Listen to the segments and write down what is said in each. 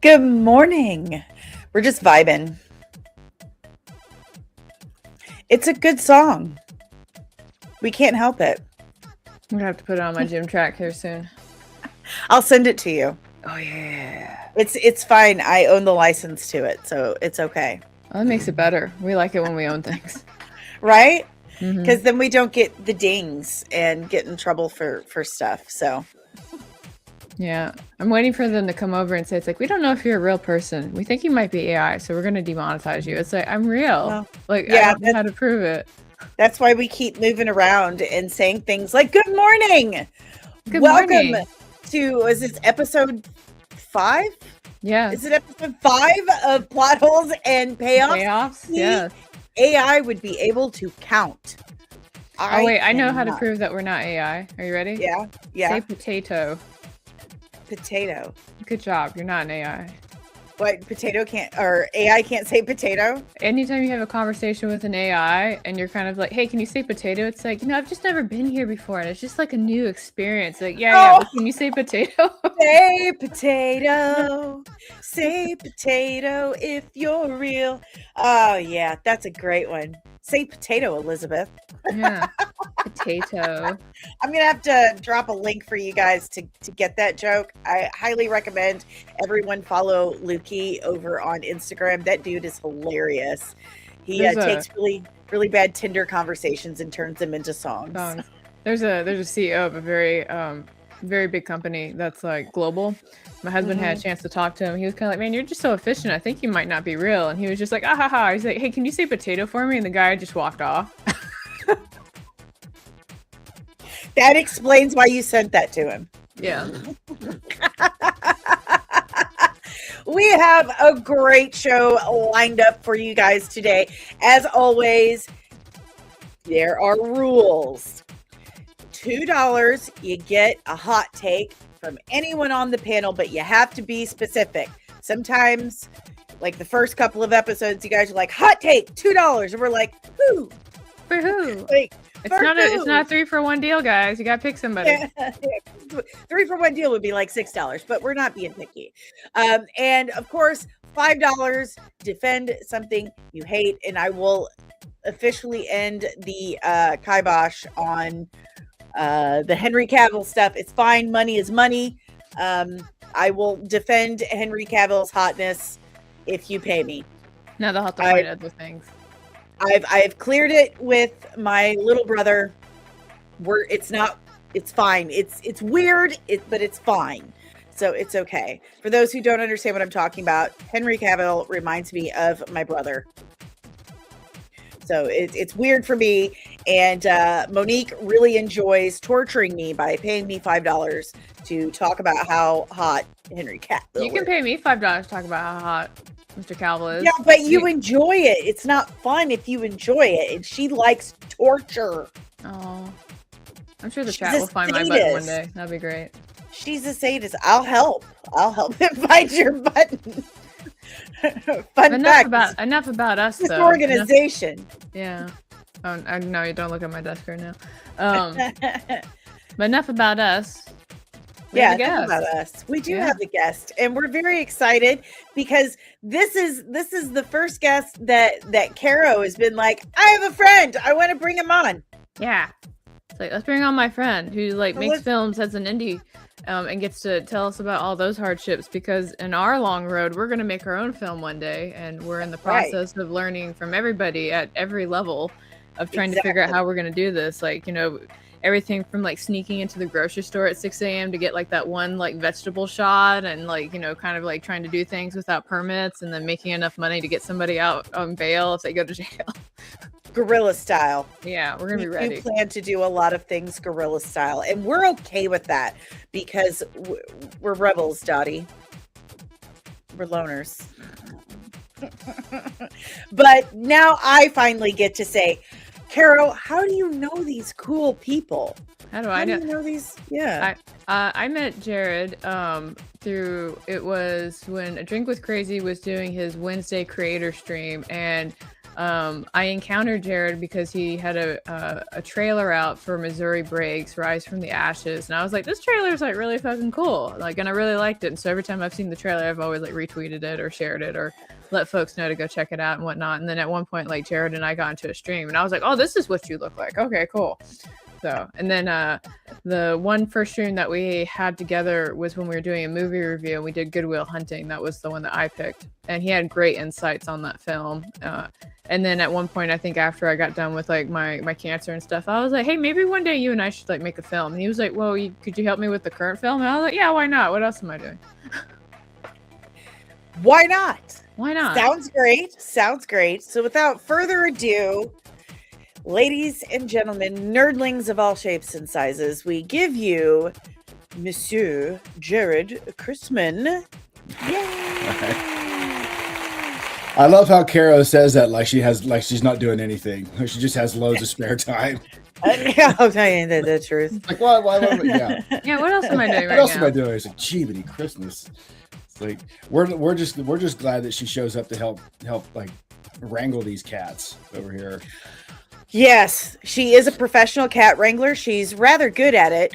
Good morning. We're just vibing. It's a good song. We can't help it. I'm gonna have to put it on my gym track here soon. I'll send it to you. Oh yeah. It's fine. I own the license to it, so it's okay. Well, that makes it better. We like it when we own things. Right? Mhm. Because then we don't get the dings and get in trouble for stuff. So Yeah. I'm waiting for them to come over and say, it's like, we don't know if you're a real person. We think you might be AI, so we're gonna demonetize you. It's like, I'm real. Well, like, yeah, I don't know how to prove it. that's why we keep moving around and saying things like "Good morning, Good welcome morning. to." Is this episode 5? Yeah. Is it episode 5 of Plot Holes and Payoffs? Payoffs? Yeah. AI would be able to count. Oh wait, I know how to cannot. prove that we're not AI. Are you ready? Yeah, yeah. Say potato. Potato. Good job. You're not an AI. What, potato can't, or AI can't say potato? Anytime you have a conversation with an AI and you're kind of like, hey, can you say potato? It's like, I've just never been here before. And it's just like a new experience. Like, yeah, but can you say potato? Say potato. Say potato if you're real. Oh, yeah, that's a great one. Say potato, Elizabeth. Yeah. Potato. I'm going to have to drop a link for you guys to get that joke. I highly recommend everyone follow Lukey over on Instagram. That dude is hilarious. He takes really, really bad Tinder conversations and turns them into songs. There's a CEO of a very big company that's like global. My husband had a chance to talk to him. He was kind of like, man, you're just so efficient. I think you might not be real. And he was just like, ah ha ha. He's like, hey, can you say potato for me? And the guy just walked off. That explains why you sent that to him. Yeah. We have a great show lined up for you guys today. As always, there are rules. $2, you get a hot take from anyone on the panel, but you have to be specific. Sometimes, like the first couple of episodes, you guys are like, hot take, $2. And we're like, who? For who? Like, it's not a 3-for-1 deal, guys. You gotta pick somebody. Yeah. 3-for-1 deal would be like $6, but we're not being picky. And of course, $5, defend something you hate, and I will officially end the kibosh on the Henry Cavill stuff. It's fine. Money is money. I will defend Henry Cavill's hotness if you pay me. Now they'll have to find other things. I've cleared it with my little brother. It's fine. It's weird, but it's fine. So it's okay. For those who don't understand what I'm talking about, Henry Cavill reminds me of my brother. So it's weird for me. And Monique really enjoys torturing me by paying me $5 to talk about how hot Henry Cavill is. You can pay me $5 to talk about how hot Mr. Cavill is. Yeah, but you enjoy it. It's not fun if you enjoy it. And she likes torture. Oh, I'm sure the chat will find my button one day. That'd be great. She's a sadist. I'll help him find your button. Enough about us, this though. organization. Yeah. Oh, no, you don't look at my desk right now. But enough about us. Enough about us. We do have a guest, and we're very excited because this is the first guest that Caro has been like, I have a friend. I want to bring him on. Yeah. It's like, let's bring on my friend who makes films as an indie and gets to tell us about all those hardships, because in our long road, we're going to make our own film one day, and we're in the process of learning from everybody at every level of trying to figure out how we're going to do this. Everything from sneaking into the grocery store at 6 a.m. to get that one vegetable shot, and kind of trying to do things without permits, and then making enough money to get somebody out on bail if they go to jail. Guerrilla style. Yeah, we're gonna be ready. We plan to do a lot of things guerrilla style, and we're okay with that because we're rebels, Dottie. We're loners. But now I finally get to say, Caro, how do you know these cool people? How do I know these? Yeah. I met Jarrod it was when A Drink with Crazy was doing his Wednesday creator stream, and I encountered Jarrod because he had a trailer out for Missouri Breaks, Rise from the Ashes, and I was like, this trailer is like really fucking cool, like, and I really liked it. And so every time I've seen the trailer, I've always like retweeted it or shared it or let folks know to go check it out and whatnot. And then at one point, like Jarrod and I got into a stream, and I was like, oh, this is what you look like. Okay, cool. So, and then the one first stream that we had together was when we were doing a movie review, and we did Good Will Hunting. That was the one that I picked, and he had great insights on that film. And then at one point, I think after I got done with like my cancer and stuff, I was like, hey, maybe one day you and I should like make a film. And he was like, well, could you help me with the current film? And I was like, yeah, why not? What else am I doing? Why not? Why not? Sounds great. Sounds great. So without further ado, ladies and gentlemen, nerdlings of all shapes and sizes, we give you Monsieur Jarrod Christman. Yay! I love how Caro says that like she's not doing anything. Like she just has loads of spare time. Yeah, I'll tell you the truth. Like why yeah. Yeah, what else am I doing right now? What else am I doing? It's like Jiminy Christmas. It's like we're just glad that she shows up to help like wrangle these cats over here. Yes, she is a professional cat wrangler. She's rather good at it.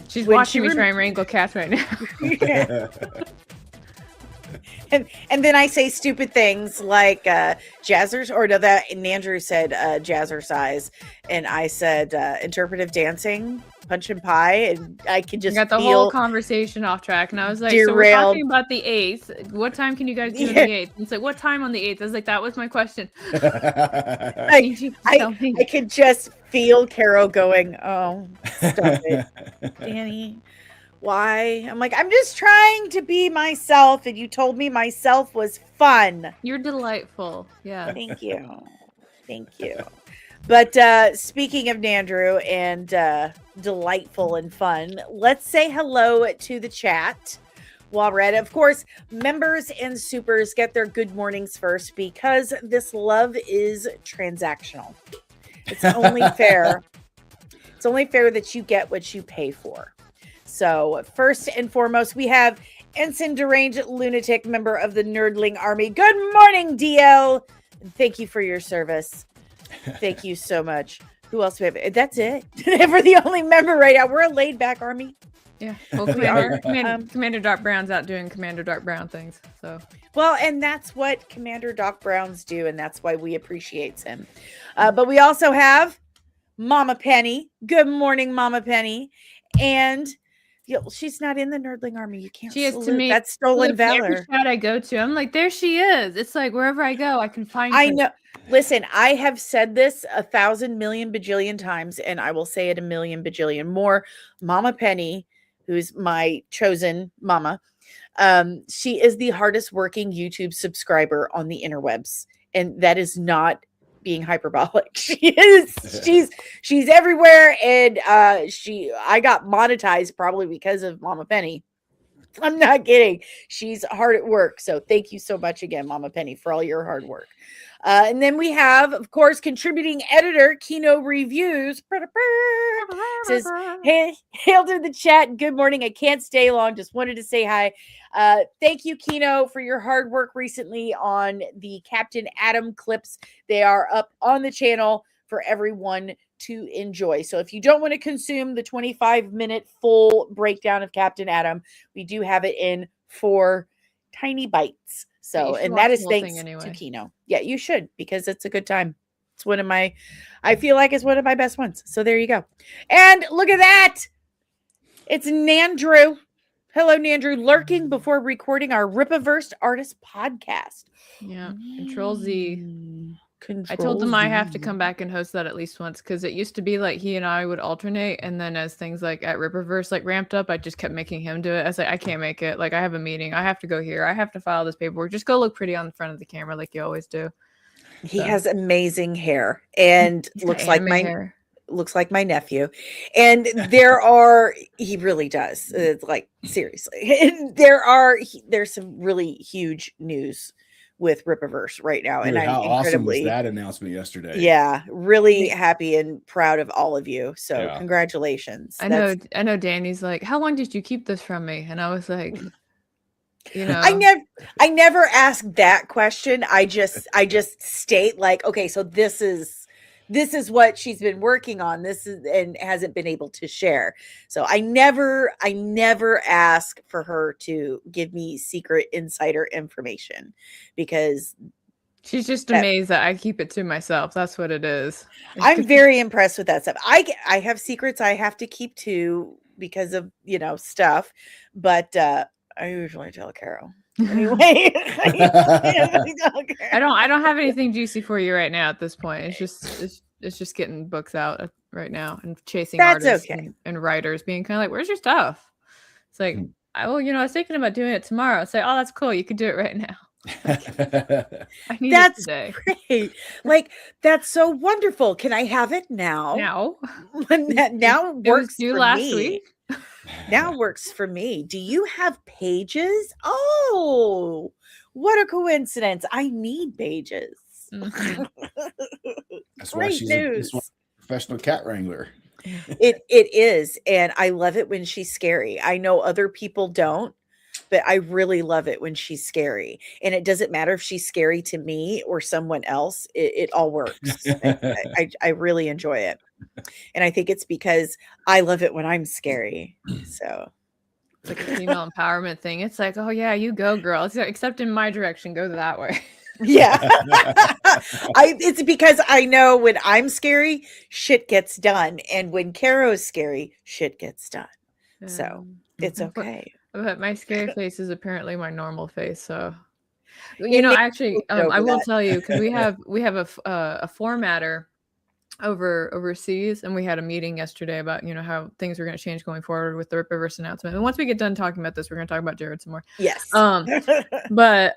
She's watching me try and wrangle cats right now. Yeah. And then I say stupid things like jazzers, or no, that Andrew said jazzercise, and I said interpretive dancing, punch and pie, and I could just got the whole conversation off track, and I was like, derailed. so we're talking about the 8th. What time can you guys do on the 8th? It's like, what time on the 8th? I was like, that was my question. I could just feel Caro going, oh, stop it, Danny. Why? I'm like, I'm just trying to be myself, and you told me myself was fun. You're delightful. Yeah. Thank you. Thank you. But speaking of Nandrew and delightful and fun, let's say hello to the chat while we're at it. Of course, members and supers get their good mornings first because this love is transactional. It's only fair. It's only fair that you get what you pay for. So first and foremost, we have Ensign Deranged Lunatic, member of the Nerdling Army. Good morning, DL. Thank you for your service. Thank you so much. Who else do we have? That's it. We're the only member right now. We're a laid back army. Yeah. Well, Commander Doc Brown's out doing Commander Doc Brown things. So. Well, and that's what Commander Doc Browns do, and that's why we appreciate him. But we also have Mama Penny. Good morning, Mama Penny. And she's not in the Nerdling Army. You can't. She is to me. That's stolen valor. Every chat I go to, I'm like, there she is. It's like wherever I go, I can find her. I know. Listen, I have said this 1,000 million bajillion times, and I will say it a million bajillion more. Mama Penny, who's my chosen mama, she is the hardest working YouTube subscriber on the interwebs, and that is not being hyperbolic. She's everywhere, and I got monetized probably because of Mama Penny. I'm not kidding. She's hard at work. So thank you so much again, Mama Penny, for all your hard work. And then we have, of course, contributing editor Kino Reviews. Says, hey, hail to the chat. Good morning. I can't stay long. Just wanted to say hi. Thank you, Kino, for your hard work recently on the Captain Adam clips. They are up on the channel for everyone to enjoy. So if you don't want to consume the 25-minute full breakdown of Captain Adam, we do have it in 4 tiny bites. So, and that is thanks to Kino. Yeah, you should, because it's a good time. It's one of my, I feel like it's one of my best ones. So there you go. And look at that. It's Nandrew. Hello, Nandrew, lurking before recording our Ripaverse Artist podcast. Yeah, Control Z. I told him I have to come back and host that at least once, because it used to be like he and I would alternate, and then as things like at Ripaverse like ramped up, I just kept making him do it. I was like, I can't make it. Like, I have a meeting. I have to go here. I have to file this paperwork. Just go look pretty on the front of the camera like you always do. He has amazing hair and looks like my nephew. And he really does. It's like, seriously. There's some really huge news with Ripaverse right now. Dude, and how awesome was that announcement yesterday? Yeah, really happy and proud of all of you. So congratulations. I know Danny's like, how long did you keep this from me? And I was like, You know, I never ask that question. I just state like, okay, so this is what she's been working on. This is and hasn't been able to share. So I never ask for her to give me secret insider information because she's just amazed that I keep it to myself. That's what it is. I'm very impressed with that stuff. I have secrets I have to keep to because of, stuff, but I usually tell Carol. Anyway, I don't have anything juicy for you right now at this point. It's just getting books out right now and chasing artists and writers being kind of like, where's your stuff? It's like, I was thinking about doing it tomorrow. It's like, oh, that's cool. You can do it right now. I need it today. Great. Like, that's so wonderful. Can I have it now? Now works for last week. Now works for me. Do you have pages? Oh, what a coincidence. I need pages. Mm-hmm. That's why she's a professional cat wrangler. It is. And I love it when she's scary. I know other people don't, but I really love it when she's scary. And it doesn't matter if she's scary to me or someone else. It all works. I really enjoy it. And I think it's because I love it when I'm scary. So it's like a female empowerment thing. It's like, oh yeah, you go, girl. It's like, except in my direction, go that way. Yeah. It's because I know when I'm scary, shit gets done. And when Caro's scary, shit gets done. So it's okay. But my scary face is apparently my normal face. So, actually, I will tell you, because we have a formatter overseas, and we had a meeting yesterday about how things are going to change going forward with the Rippaverse announcement. And once we get done talking about this, we're going to talk about Jarrod some more. Yes. But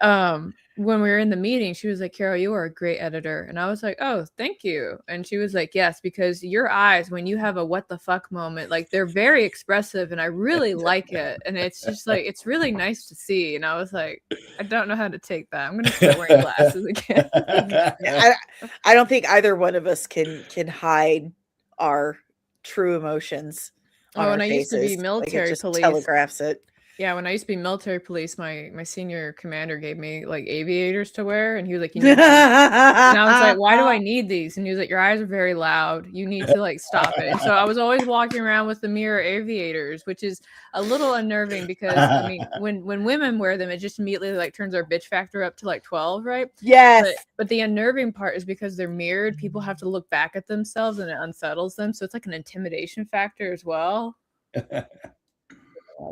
when we were in the meeting, she was like, Carol, you are a great editor. And I was like, oh, thank you. And she was like, yes, because your eyes, when you have a what the fuck moment, like they're very expressive and I really like it. And it's just like, it's really nice to see. And I was like, I don't know how to take that. I'm going to start wearing glasses again. I don't think either one of us can hide our true emotions. When I used to be military police, telegraphs it. Yeah, when I used to be military police, my senior commander gave me like aviators to wear, and he was like, "You need these." And I was like, "Why do I need these?" And he was like, "Your eyes are very loud. You need to like stop it." And so I was always walking around with the mirror aviators, which is a little unnerving because I mean, when women wear them, it just immediately like turns our bitch factor up to like 12, right? Yes. But the unnerving part is because they're mirrored. People have to look back at themselves, and it unsettles them. So it's like an intimidation factor as well. Love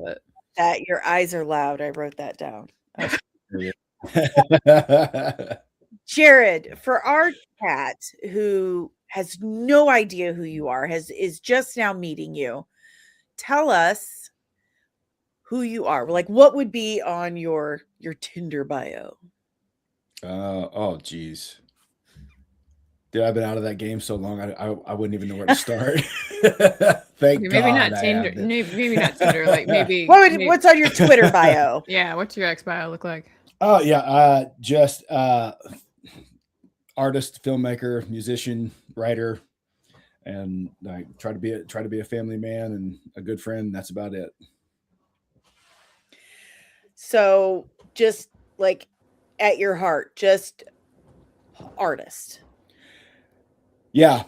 it. That your eyes are loud. I wrote that down. Jarrod, for our cat who has no idea who you are, is just now meeting you, tell us who you are. Like, what would be on your Tinder bio? Oh, geez. Dude, I've been out of that game so long, I wouldn't even know where to start. Maybe not Tinder. Maybe not Tinder. Like maybe. What's on your Twitter bio? Yeah, what's your ex bio look like? Oh yeah, just artist, filmmaker, musician, writer, and I try to be a family man and a good friend. That's about it. So, just like at your heart, just artist. Yeah.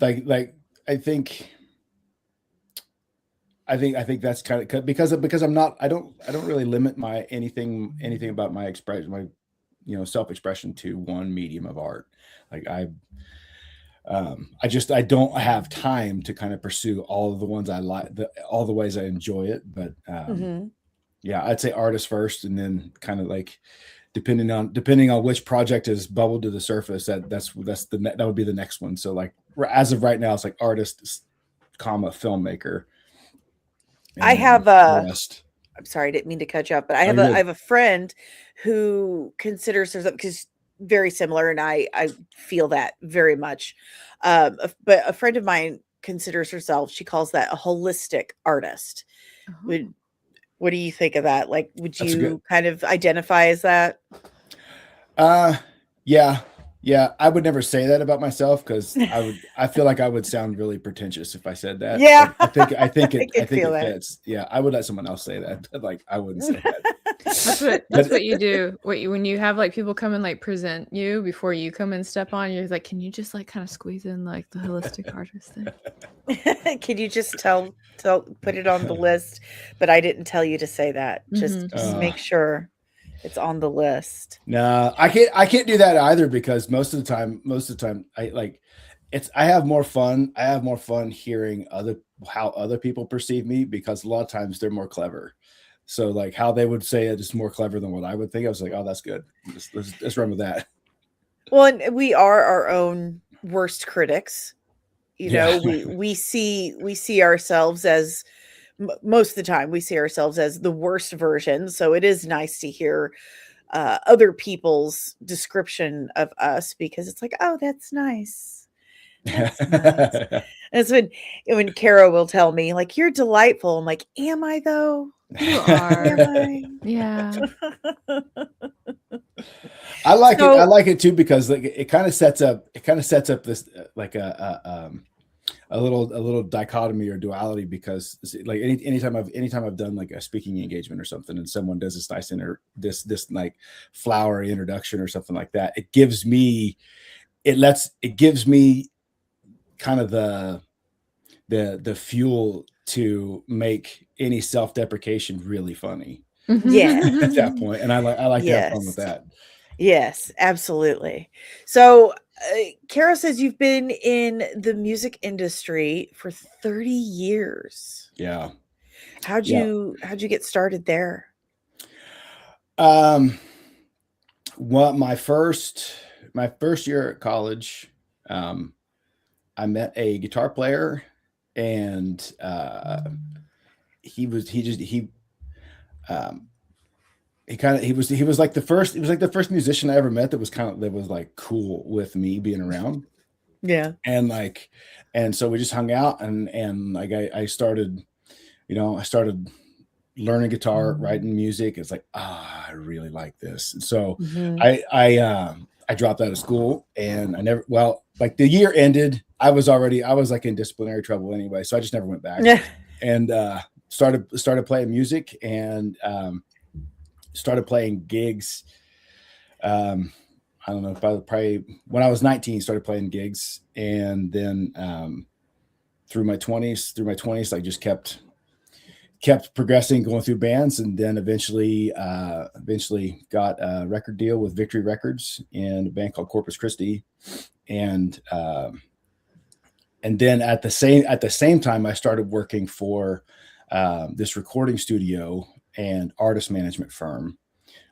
Like I think that's kind of because I'm not, I don't really limit my anything about my expression, my self-expression to one medium of art. Like I don't have time to kind of pursue all of the ones I like, all the ways I enjoy it. But yeah, I'd say artist first, and then kind of like depending on which project is bubbled to the surface, that would be the next one. So like as of right now, it's like artist, filmmaker. I have I'm sorry, I didn't mean to cut you off, but I have a friend who considers herself, because very similar, and I feel that very much. But a friend of mine considers herself, she calls that a holistic artist. Uh-huh. What do you think of that? Like, would you kind of identify as that? Yeah. Yeah, I would never say that about myself because I feel like I would sound really pretentious if I said that. Yeah. But I think I could feel it that. fits. Yeah, I would let someone else say that, but like I wouldn't say that. That's what you do. When you have like people come and like present you before you come and step on, you're like, can you just like kind of squeeze in like the holistic artist thing? Can you just put it on the list? But I didn't tell you to say that. Just make sure it's on the list. No, I can't do that either because most of the time I have more fun. I have more fun hearing how other people perceive me because a lot of times they're more clever. So like how they would say it is more clever than what I would think. I was like, oh, that's good. Let's run with that. Well, and we are our own worst critics. You know, we see ourselves as most of the time we see ourselves as the worst version. So it is nice to hear other people's description of us because it's like, oh, that's nice. That's nice. That's when Kara will tell me, like, you're delightful. I'm like, am I though? You are. Am I? Yeah. I like it. I like it too because like it kind of sets up this like a little dichotomy or duality because like anytime I've done like a speaking engagement or something and someone does this nice this like flowery introduction or something like that, it gives me kind of the fuel to make any self-deprecation really funny. Yeah. At that point. And I like to have fun with that. Yes, absolutely. So Kara says you've been in the music industry for 30 years. Yeah. How'd you get started there? Well, my first year at college, I met a guitar player and he was like the first musician I ever met that was like cool with me being around. Yeah. And so we just hung out and like I started learning guitar, writing music. It's like, I really like this. And so I dropped out of school and like the year ended. I was like in disciplinary trouble anyway. So I just never went back. Yeah. And started playing music and started playing gigs. I don't know, probably when I was 19, started playing gigs. And then through my 20s, I just kept progressing, going through bands, and then eventually got a record deal with Victory Records in a band called Corpus Christi. And then at the same time, I started working for this recording studio and artist management firm.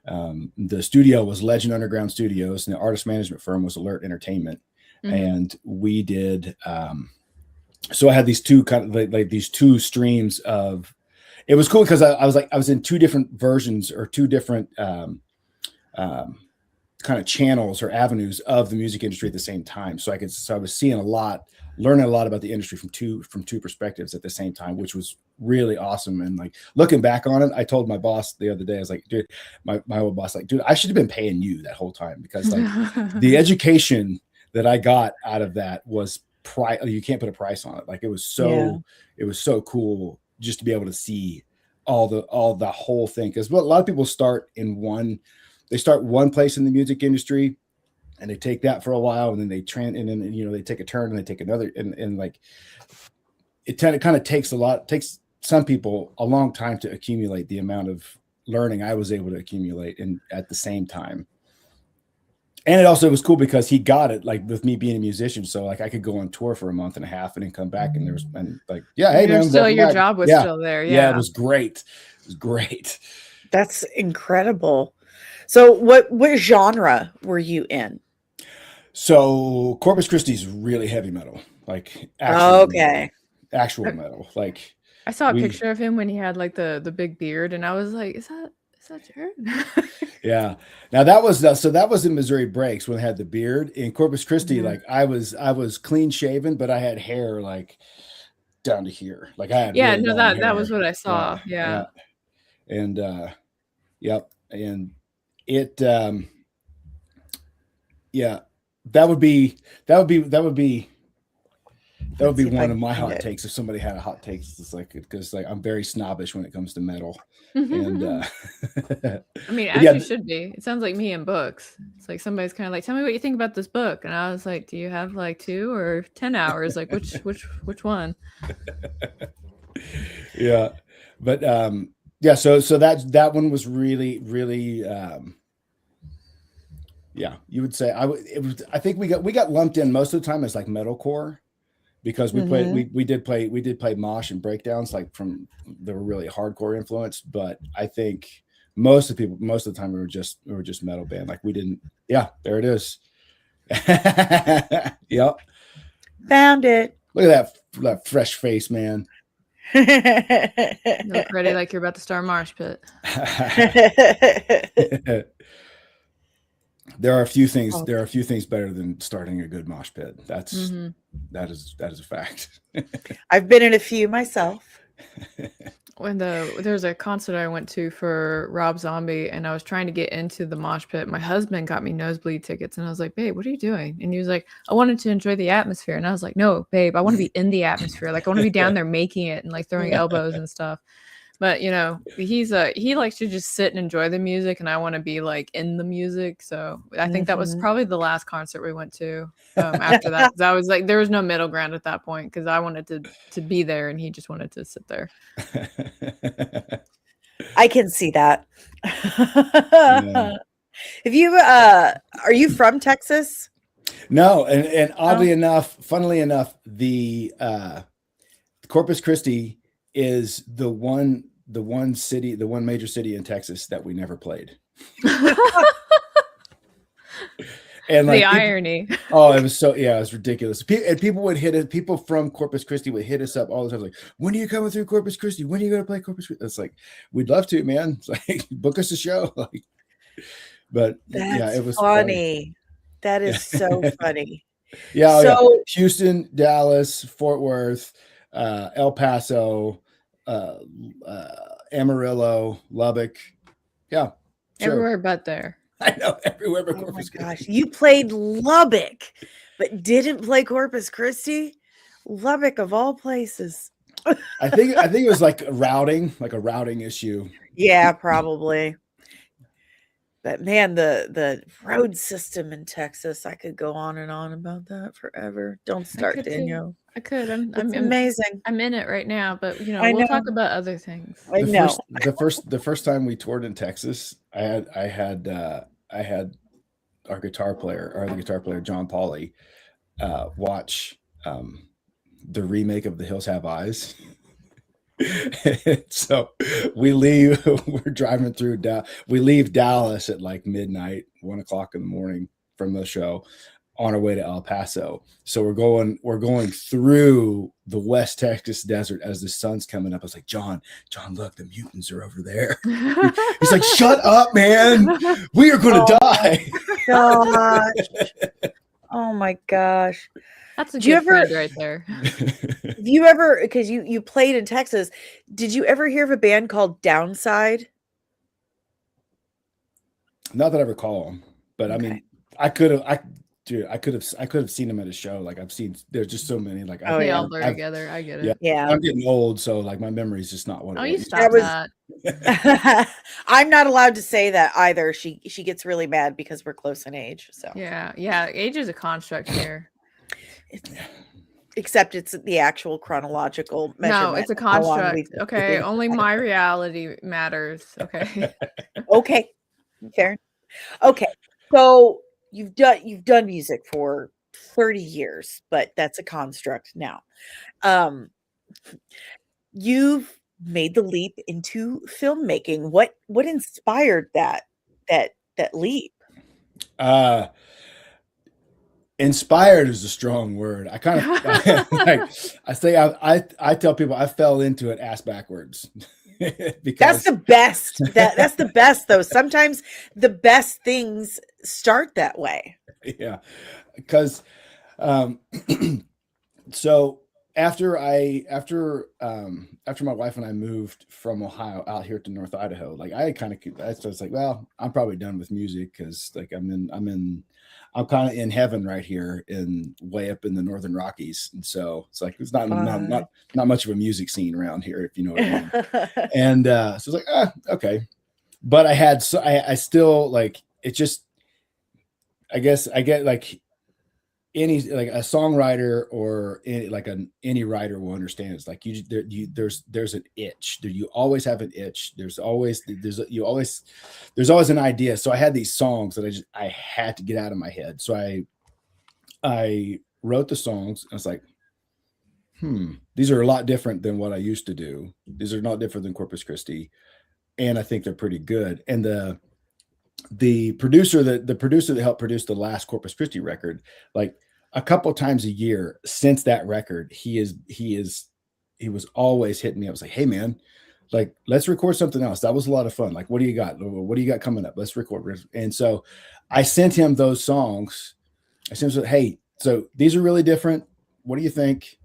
The studio was Legend Underground Studios, and the artist management firm was Alert Entertainment. And we did. So I had these two kind of like these two streams of. It was cool because I was in two different versions or two different kind of channels or avenues of the music industry at the same time. So I was seeing learning a lot about the industry from two perspectives at the same time, which was really awesome. And like looking back on it, I told my boss the other day, I was like, dude, my old boss, like, dude, I should have been paying you that whole time because like the education that I got out of that was you can't put a price on it. Like it was so cool just to be able to see all the whole thing. Because a lot of people start one place in the music industry and they take that for a while and then they they take a turn and they take another and like it kind of takes some people a long time to accumulate the amount of learning I was able to accumulate at the same time. And it also was cool because he got it like with me being a musician. So like I could go on tour for a month and a half and then come back and hey man, still your job was still there. Yeah, it was great. It was great. That's incredible. So what genre were you in? So Corpus Christi is really heavy metal, like actual metal. Like I saw a picture of him when he had like the big beard, and I was like, is that Jarrod? Yeah. Now that was in Missouri Breaks when I had the beard. In Corpus Christi, like I was clean shaven, but I had hair like down to here. Like I had really that was what I saw. Yeah. And yep. And it that would be Let's see if I one of can my find hot it. takes. If somebody had a hot take, it's like, because like I'm very snobbish when it comes to metal, and I mean, but as yeah, you should be. It sounds like me in books. It's like somebody's kind of like, tell me what you think about this book, and I was like, do you have like 2 or 10 hours? Like which one? yeah, but yeah. So that one was really yeah. You would say it was. I think we got lumped in most of the time as like metalcore, because we played Mhm. we did play mosh and breakdowns, like from they were really hardcore influenced. But I think most of the time we were just metal band. Like we didn't. Yeah, there it is. Yep. Found it. Look at that fresh face, man. You look ready like you're about to start a marsh pit. There are a few things. Oh. There are a few things better than starting a good mosh pit. That is a fact. I've been in a few myself. When there's a concert I went to for Rob Zombie, and I was trying to get into the mosh pit. My husband got me nosebleed tickets, and I was like, babe, what are you doing? And he was like, I wanted to enjoy the atmosphere. And I was like, no, babe, I want to be in the atmosphere. Like I want to be down there making it and like throwing elbows and stuff. But you know, he likes to just sit and enjoy the music, and I want to be like in the music. So I think that was probably the last concert we went to after that, because I was like, there was no middle ground at that point, because I wanted to be there, and he just wanted to sit there. I can see that. Yeah. Have you are you from Texas? No, and oddly enough, funnily enough, the Corpus Christi is the one major city in Texas that we never played. And like the irony. it was ridiculous. And people would hit it. People from Corpus Christi would hit us up all the time, like, when are you coming through Corpus Christi? When are you going to play Corpus Christi? It's like, we'd love to, man. It's like, book us a show. Like, but That's it was funny. That is so funny. Yeah, So Houston, Dallas, Fort Worth, El Paso, Amarillo, Lubbock. Yeah, sure. Everywhere but there. I know, everywhere but oh my Corpus Christi. gosh, you played Lubbock, but didn't play Corpus Christi? Lubbock of all places. I think it was like a routing issue. Yeah, probably. But man, the road system in Texas, I could go on and on about that forever. Don't start, Danielle. I could. It's I'm amazing. I'm in it right now, but you know, I we'll know. talk about other things. I know. The first time we toured in Texas, I had our guitar player John Pauly watch the remake of The Hills Have Eyes. So we're driving through we leave Dallas at like midnight, 1 o'clock in the morning from the show, on our way to El Paso. So we're going through the West Texas desert as the sun's coming up. I was like, John, look, the mutants are over there. He's like, shut up, man. We are going to die. Gosh. Oh my gosh. That's a good friend right there. Have you ever, because you played in Texas, did you ever hear of a band called Downside? Not that I recall, but okay. I mean, I could have seen them at a show. Like there's just so many. Like they all blur together. I get it. Yeah. I'm getting old, so like my memory is just not what. Oh, you stop that. I'm not allowed to say that either. She gets really mad because we're close in age. So yeah. Age is a construct here. Except it's the actual chronological measurement. No, it's a construct. Okay, only my reality matters. Okay. Okay, fair. Okay, so you've done music for 30 years, but that's a construct now. You've made the leap into filmmaking. What inspired that leap? Inspired is a strong word. I kind of I tell people I fell into it ass backwards. Because that's the best. That's the best though. Sometimes the best things start that way. Yeah. Because so after my wife and I moved from Ohio out here to North Idaho, like I was like, well, I'm probably done with music because like I'm kind of in heaven right here in way up in the Northern Rockies, and so it's like it's not much of a music scene around here, if you know what I mean. And so I was like, okay, but I still like it. Just I guess I get like any like a songwriter or any writer will understand. It's like there's an itch. You always have an itch. There's always an idea. So I had these songs that I had to get out of my head. So I wrote the songs. And I was like, these are a lot different than what I used to do. These are not different than Corpus Christi, and I think they're pretty good. And the producer that helped produce the last Corpus Christi record, like a couple times a year since that record, he was always hitting me up. I was like, hey man, like let's record something else. That was a lot of fun. Like, what do you got? What do you got coming up? Let's record. And so I sent him those songs. I sent him, hey, so these are really different. What do you think?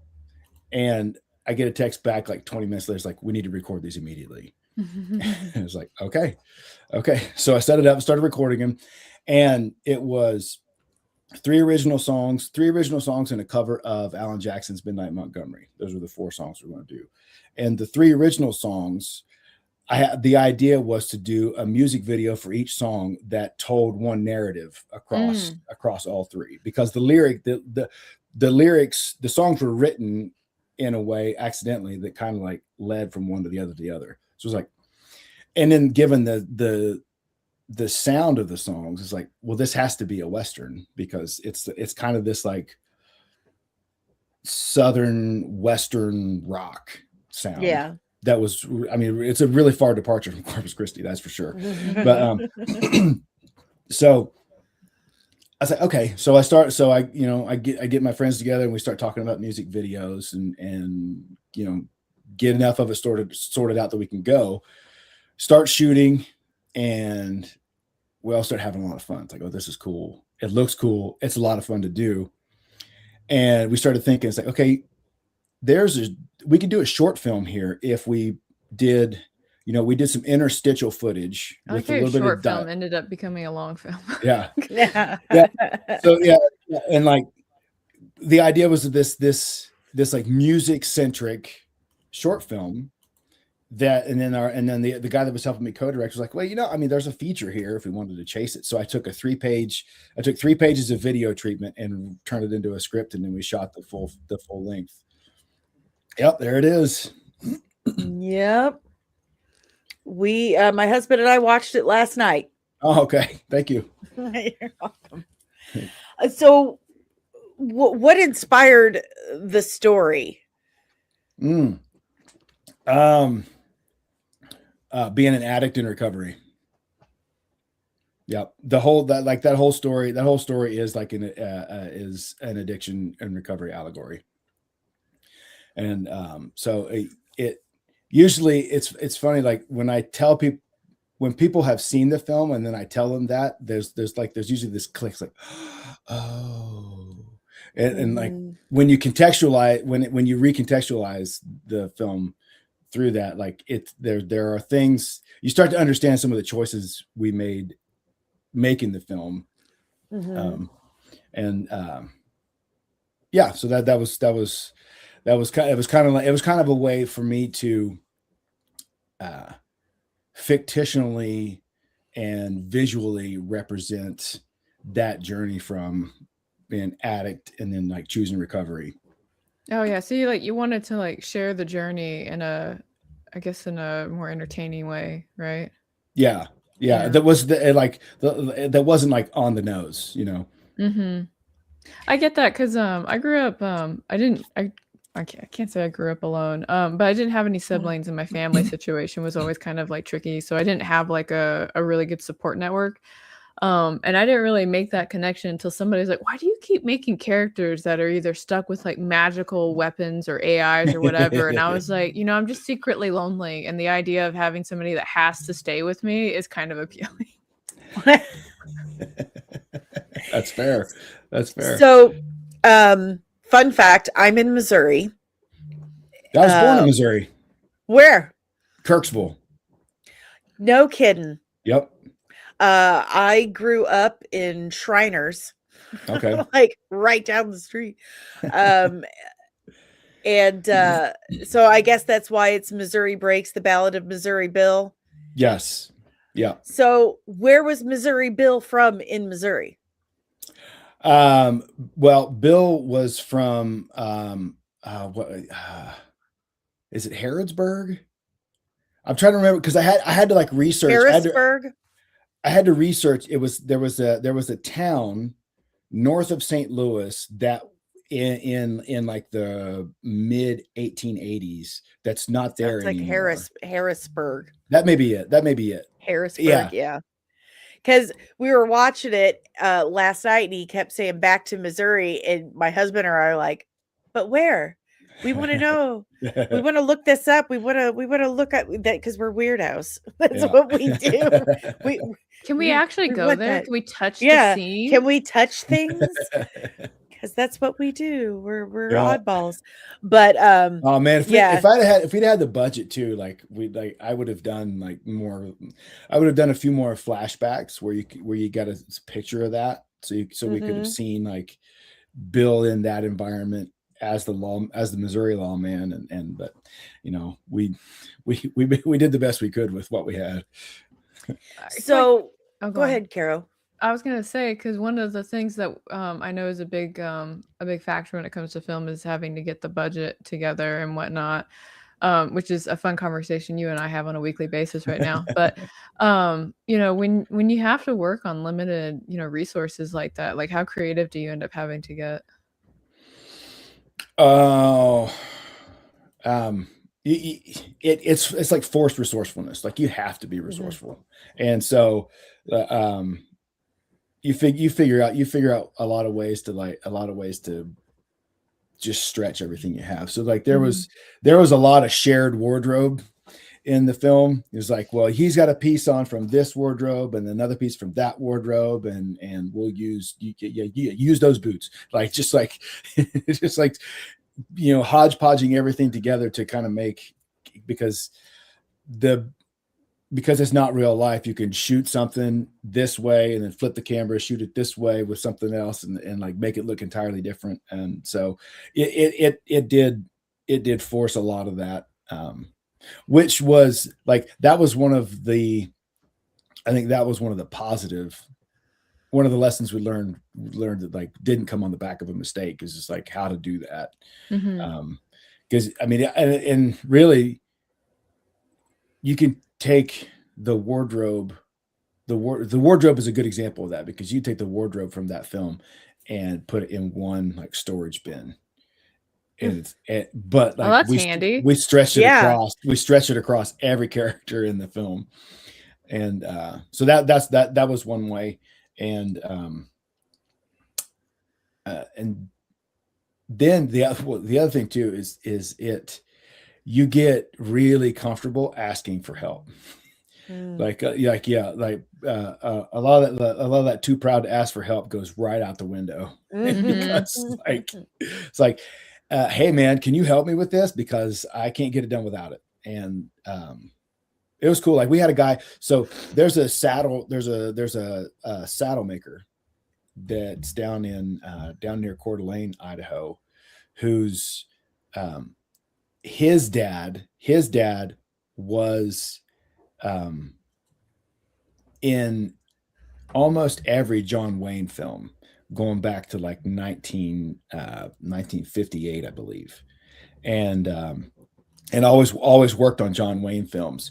And I get a text back like 20 minutes later. It's like, we need to record these immediately. I was like, okay. So I set it up and started recording them. And it was three original songs and a cover of Alan Jackson's Midnight Montgomery. Those were the 4 songs we're going to do. And the 3 original songs, the idea was to do a music video for each song that told one narrative across all 3, because the lyrics, the songs were written in a way accidentally that kind of like led from one to the other. So it was like, and then given the sound of the songs, it's like, well, this has to be a Western because it's kind of this like Southern Western rock sound. Yeah. That was, I mean, it's a really far departure from Corpus Christi, that's for sure. But so I was like, okay. So I get my friends together and we start talking about music videos and get enough of it sorted out that we can start shooting, and we all start having a lot of fun. It's like, oh, this is cool. It looks cool. It's a lot of fun to do. And we started thinking, it's like, okay, we could do a short film here if we did, we did some interstitial footage with a little bit of short film ended up becoming a long film. Yeah. So and like the idea was this like music centric short film and then the guy that was helping me co-direct was like, well, there's a feature here if we wanted to chase it. So I took 3 pages of video treatment and turned it into a script, and then we shot the full length. Yep, there it is. Yep. My husband and I watched it last night. Oh, okay. Thank you. You're welcome. So what inspired the story? Being an addict in recovery. Yep. That whole story is like is an addiction and recovery allegory. And so it usually it's funny, like when I tell people, when people have seen the film and then I tell them that, there's usually this click, like, oh, and like when you recontextualize the film through that, like there are things you start to understand, some of the choices we made making the film. Yeah, so that was kind of a way for me to fictionally and visually represent that journey from being addict and then like choosing recovery. Oh yeah, so you wanted to like share the journey in a more entertaining way, right? Yeah. That was that wasn't like on the nose, I get that because I grew up. I can't say I grew up alone, but I didn't have any siblings, and my family situation was always kind of like tricky. So I didn't have like a really good support network. And I didn't really make that connection until somebody's like, why do you keep making characters that are either stuck with like magical weapons or AIs or whatever? And I was like, I'm just secretly lonely. And the idea of having somebody that has to stay with me is kind of appealing. That's fair. So, fun fact, I'm in Missouri. I was born in Missouri. Where? Kirksville. No kidding. Yep. I grew up in Shriners. Okay. Like right down the street. And so I guess that's why it's Missouri Breaks, the Ballad of Missouri Bill. Yes. Yeah. So where was Missouri Bill from in Missouri? Well, Bill was from is it Harrodsburg? I'm trying to remember because I had to like research. Harrisburg. I had to research. There was a town north of St. Louis that in like the mid 1880s that's not there anymore. Harrisburg. That may be it. Harrisburg, yeah. Because we were watching it last night and he kept saying back to Missouri, and my husband and I are like, but where? We want to know. We want to look this up. We want to look at that because we're weirdos. That's what we do. Can we actually go there? That. Can we touch the scene? Can we touch things? Because that's what we do. We're oddballs. But oh man, if we'd had the budget too, like I would have done like more. I would have done a few more flashbacks where you got a picture of that, so we could have seen like Bill in that environment as the Missouri lawman, but you know we did the best we could with what we had. So go ahead, Carol. I was gonna say, because one of the things that I know is a big factor when it comes to film is having to get the budget together and whatnot, which is a fun conversation you and I have on a weekly basis right now. But you know, when you have to work on limited, you know, resources like that, like how creative do you end up having to get? Oh, it's like forced resourcefulness. Like you have to be resourceful, and so you figure out a lot of ways to just stretch everything you have. So like there was a lot of shared wardrobe in the film. It was like, well, he's got a piece on from this wardrobe and another piece from that wardrobe, and we'll use those boots. Like just like you know, hodgepodging everything together to kind of make, because it's not real life, you can shoot something this way and then flip the camera, shoot it this way with something else, and like make it look entirely different. And so it did force a lot of that, which was like, that was one of the lessons we learned that like didn't come on the back of a mistake, is just like how to do that. Because I mean, and really you can take the wardrobe. The wardrobe is a good example of that, because you take the wardrobe from that film and put it in one like storage bin. And but like that's handy. We stretch it across every character in the film. And so that was one way. And then the other thing too is you get really comfortable asking for help. Like a lot of that too proud to ask for help goes right out the window. Because like it's like, hey man, can you help me with this, because I can't get it done without it. And it was cool. Like we had a guy. So there's a saddle maker that's down near Coeur d'Alene, Idaho, who's his dad was in almost every John Wayne film going back to like 1958, I believe. And always worked on John Wayne films.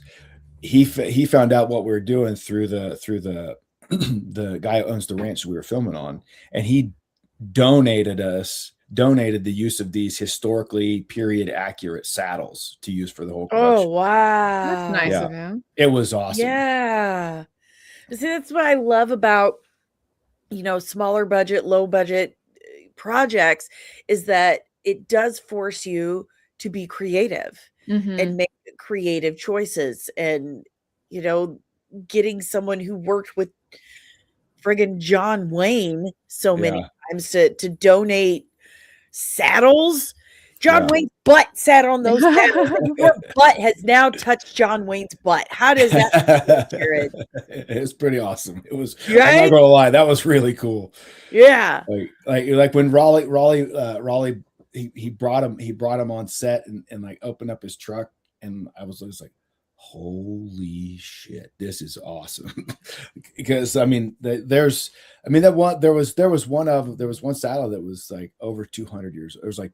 He found out what we were doing through the the guy who owns the ranch we were filming on, and he donated the use of these historically period accurate saddles to use for the whole production. Oh wow, that's nice of him. It was awesome. Yeah, see, that's what I love about, you know, smaller budget, low budget projects, is that it does force you to be creative and make creative choices. And, you know, getting someone who worked with friggin' John Wayne so many times to donate saddles John Wayne's butt sat on those saddles, and your butt has now touched John Wayne's butt. How does that feel, Jarrod? It's pretty awesome. It was. Right? I'm not gonna lie, that was really cool. Yeah. Like when Raleigh he brought him on set and like opened up his truck, and I was just like, holy shit, this is awesome. Because I mean, there was one saddle that was like over 200 years. It was like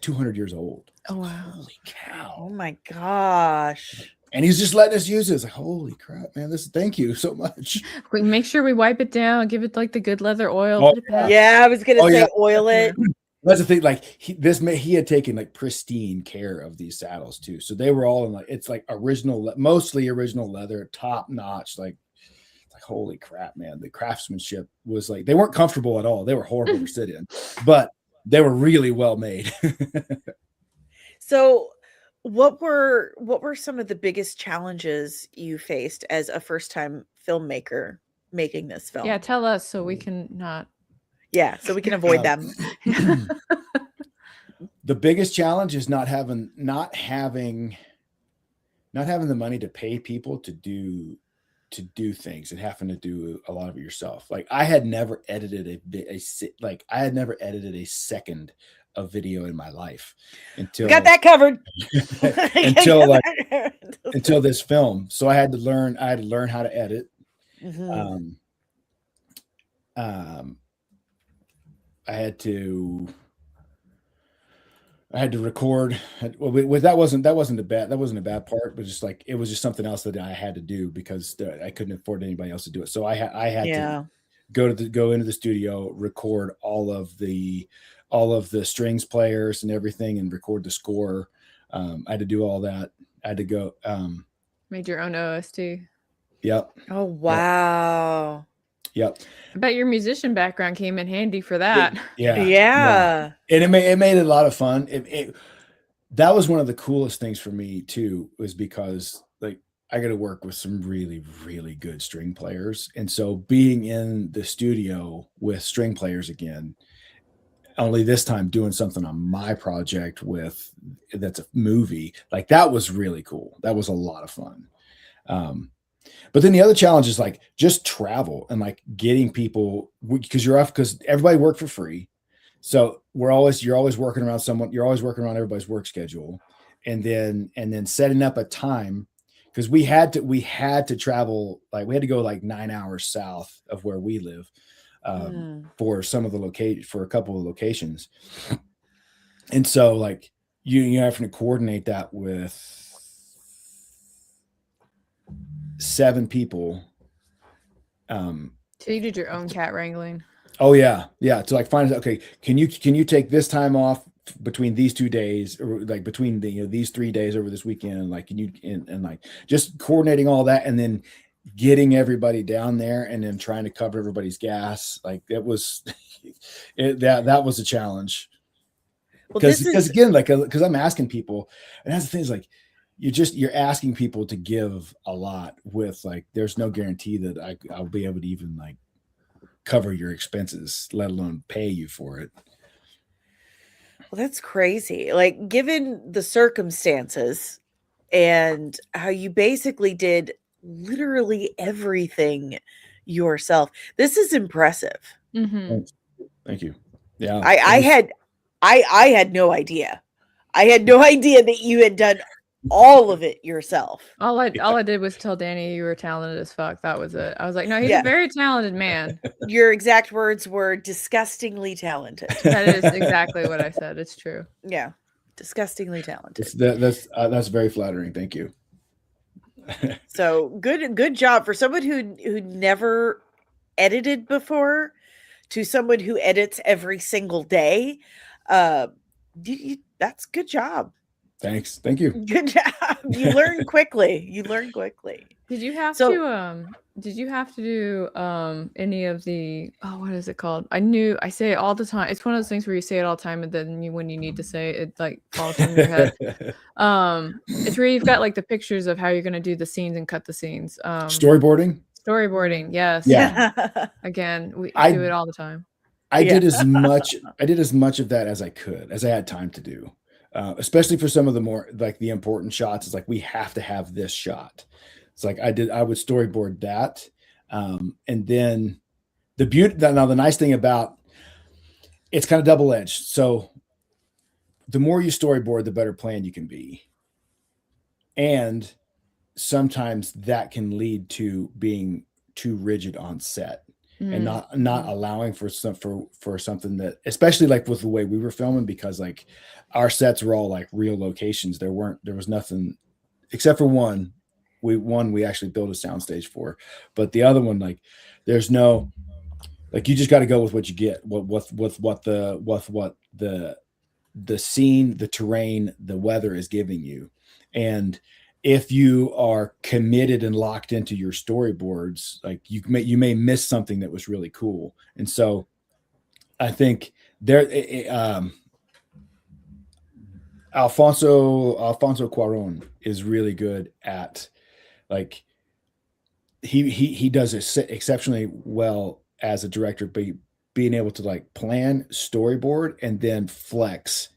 200 years old. Oh wow. Holy cow. Oh my gosh. And he's just letting us use it. It's like, holy crap, man. Thank you so much. We make sure we wipe it down, give it like the good leather oil. Oh, yeah, I was gonna say oil it. That's the thing. Like he had taken like pristine care of these saddles too. So they were all in like, it's like mostly original leather, top notch. Like holy crap, man. The craftsmanship was like, they weren't comfortable at all. They were horrible to sit in, but they were really well made. So what were some of the biggest challenges you faced as a first-time filmmaker making this film? Yeah, tell us so we can not. Yeah, so we can avoid them. The biggest challenge is not having the money to pay people to do things and having to do a lot of it yourself. Like I had never edited a second of video in my life until got that covered. until this film. So I had to learn how to edit. Mm-hmm. I had to record. That wasn't a bad part, but just like it was just something else that I had to do because I couldn't afford anybody else to do it. So I had to go into the studio, record all of the strings players and everything, and record the score. I had to do all that. I had to go. Made your own OST. Yep. Oh wow. Yep. I bet your musician background came in handy for that. Yeah. And it made it a lot of fun. That was one of the coolest things for me too, was because like I got to work with some really, really good string players. And so being in the studio with string players again, only this time doing something on my project that's a movie, like that was really cool. That was a lot of fun. But then the other challenge is like just travel and like getting people, because everybody worked for free. So you're always working around everybody's work schedule, and then setting up a time, because we had to travel, like we had to go like 9 hours south of where we live for a couple of locations. And so like you have to coordinate that with 7 people. So you did your own cat wrangling. Oh yeah. To like find, okay, can you take this time off between these 2 days, or like between these 3 days over this weekend? Like, can you and like just coordinating all that, and then getting everybody down there, and then trying to cover everybody's gas. Like that was a challenge. Because again, because I'm asking people, and that's the thing, is like you're asking people to give a lot with like, there's no guarantee that I'll be able to even like cover your expenses, let alone pay you for it. Well, that's crazy. Like, given the circumstances and how you basically did literally everything yourself, this is impressive. Mm-hmm. Thank you. Yeah. I had no idea. I had no idea that you had done all of it yourself. All I did was tell Danny you were talented as fuck. That was it. I was like, no, he's a very talented man. Your exact words were disgustingly talented. That is exactly what I said. It's true. Yeah. Disgustingly talented. That's very flattering. Thank you. So good job for someone who never edited before to someone who edits every single day. That's good job. Thanks. Thank you. Good job. You learn quickly. Did you have to do any of the, what is it called? I say it all the time. It's one of those things where you say it all the time, and then when you need to say it, it like falls from your head. It's where you've got like the pictures of how you're going to do the scenes and cut the scenes. Storyboarding, yes. Yeah. Again, I do it all the time. I did as much of that as I could, as I had time to do. Especially for some of the more like the important shots. It's like, we have to have this shot. It's like I would storyboard that. And then now the nice thing about it's kind of double-edged. So the more you storyboard, the better plan you can be. And sometimes that can lead to being too rigid on set and not allowing for something that, especially like with the way we were filming, because like our sets were all like real locations. There was nothing except for one we actually built a soundstage for, but the other one, like there's no, like, you just got to go with what you get, what the scene, the terrain, the weather is giving you. And if you are committed and locked into your storyboards, like you may miss something that was really cool. And so I think Alfonso Cuarón is really good at, like, he does it exceptionally well as a director, being able to like plan, storyboard, and then flex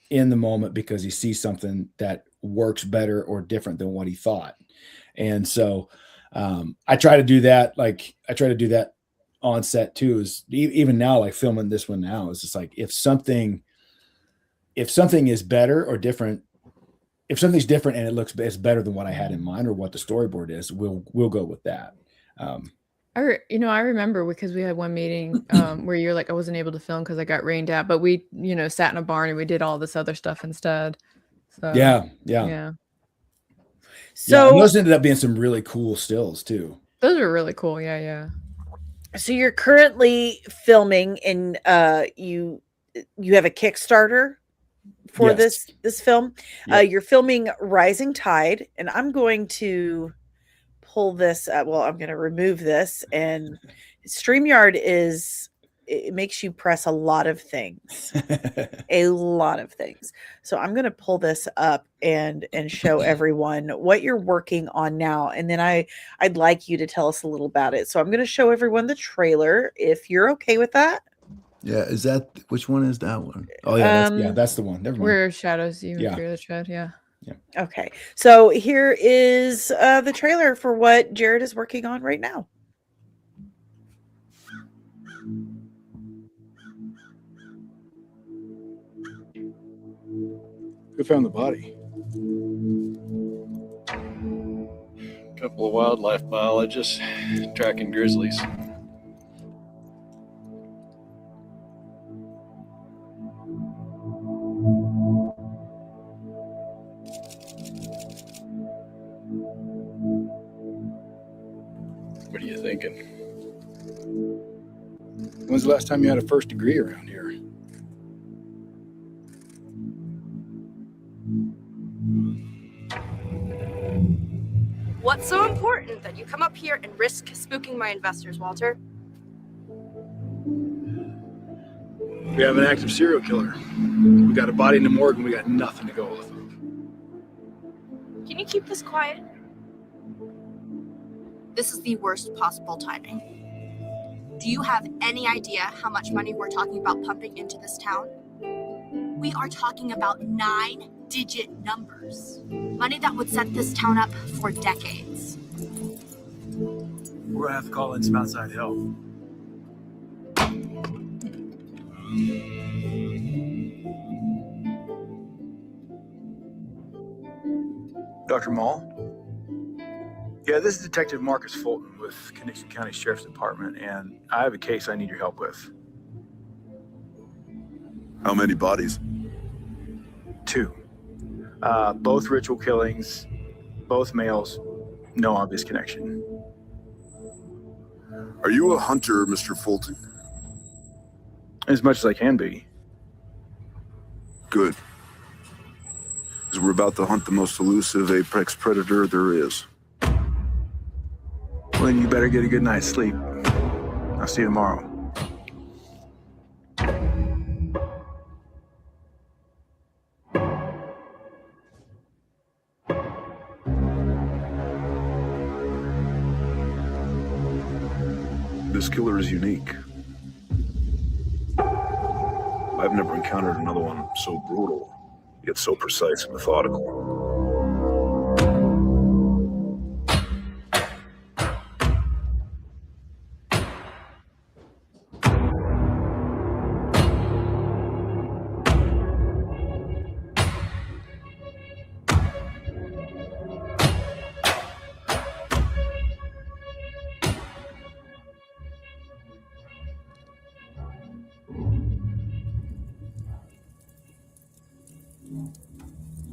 in the moment because he sees something that works better or different than what he thought. And so I try to do that. Like, I try to do that on set too, is even now, like filming this one now, is just like, if something is better or different, if something's different and it's better than what I had in mind or what the storyboard is, we'll go with that. I remember because we had one meeting where you're like, I wasn't able to film because I got rained out, but we, sat in a barn and we did all this other stuff instead. So Yeah. So and those ended up being some really cool stills too. Those are really cool. Yeah. So you're currently filming, and you have a Kickstarter for this film. Yep. You're filming Rising Tide, and I'm going to pull this I'm going to remove this. And StreamYard it makes you press a lot of things. So I'm going to pull this up and show everyone what you're working on now. And then I'd like you to tell us a little about it. So I'm going to show everyone the trailer, if you're okay with that. Yeah, which one is that one? Oh yeah, that's the one. Never mind. Where shadows even fear the tread. Yeah. Okay. So here is the trailer for what Jarrod is working on right now. Who found the body? A couple of wildlife biologists tracking grizzlies. What are you thinking? When's the last time you had a first degree around here? What's so important that you come up here and risk spooking my investors, Walter? We have an active serial killer. We got a body in the morgue and we got nothing to go off of. Can you keep this quiet? This is the worst possible timing. Do you have any idea how much money we're talking about pumping into this town? We are talking about 9-digit numbers. Money that would set this town up for decades. We're gonna have to call in some outside help. Dr. Mall? Yeah, this is Detective Marcus Fulton with Kinnixon County Sheriff's Department, and I have a case I need your help with. How many bodies? 2. Both ritual killings, both males, no obvious connection. Are you a hunter, Mr. Fulton? As much as I can be. Good. Because we're about to hunt the most elusive apex predator there is. Well, then you better get a good night's sleep. I'll see you tomorrow. This killer is unique. I've never encountered another one so brutal, yet so precise and methodical.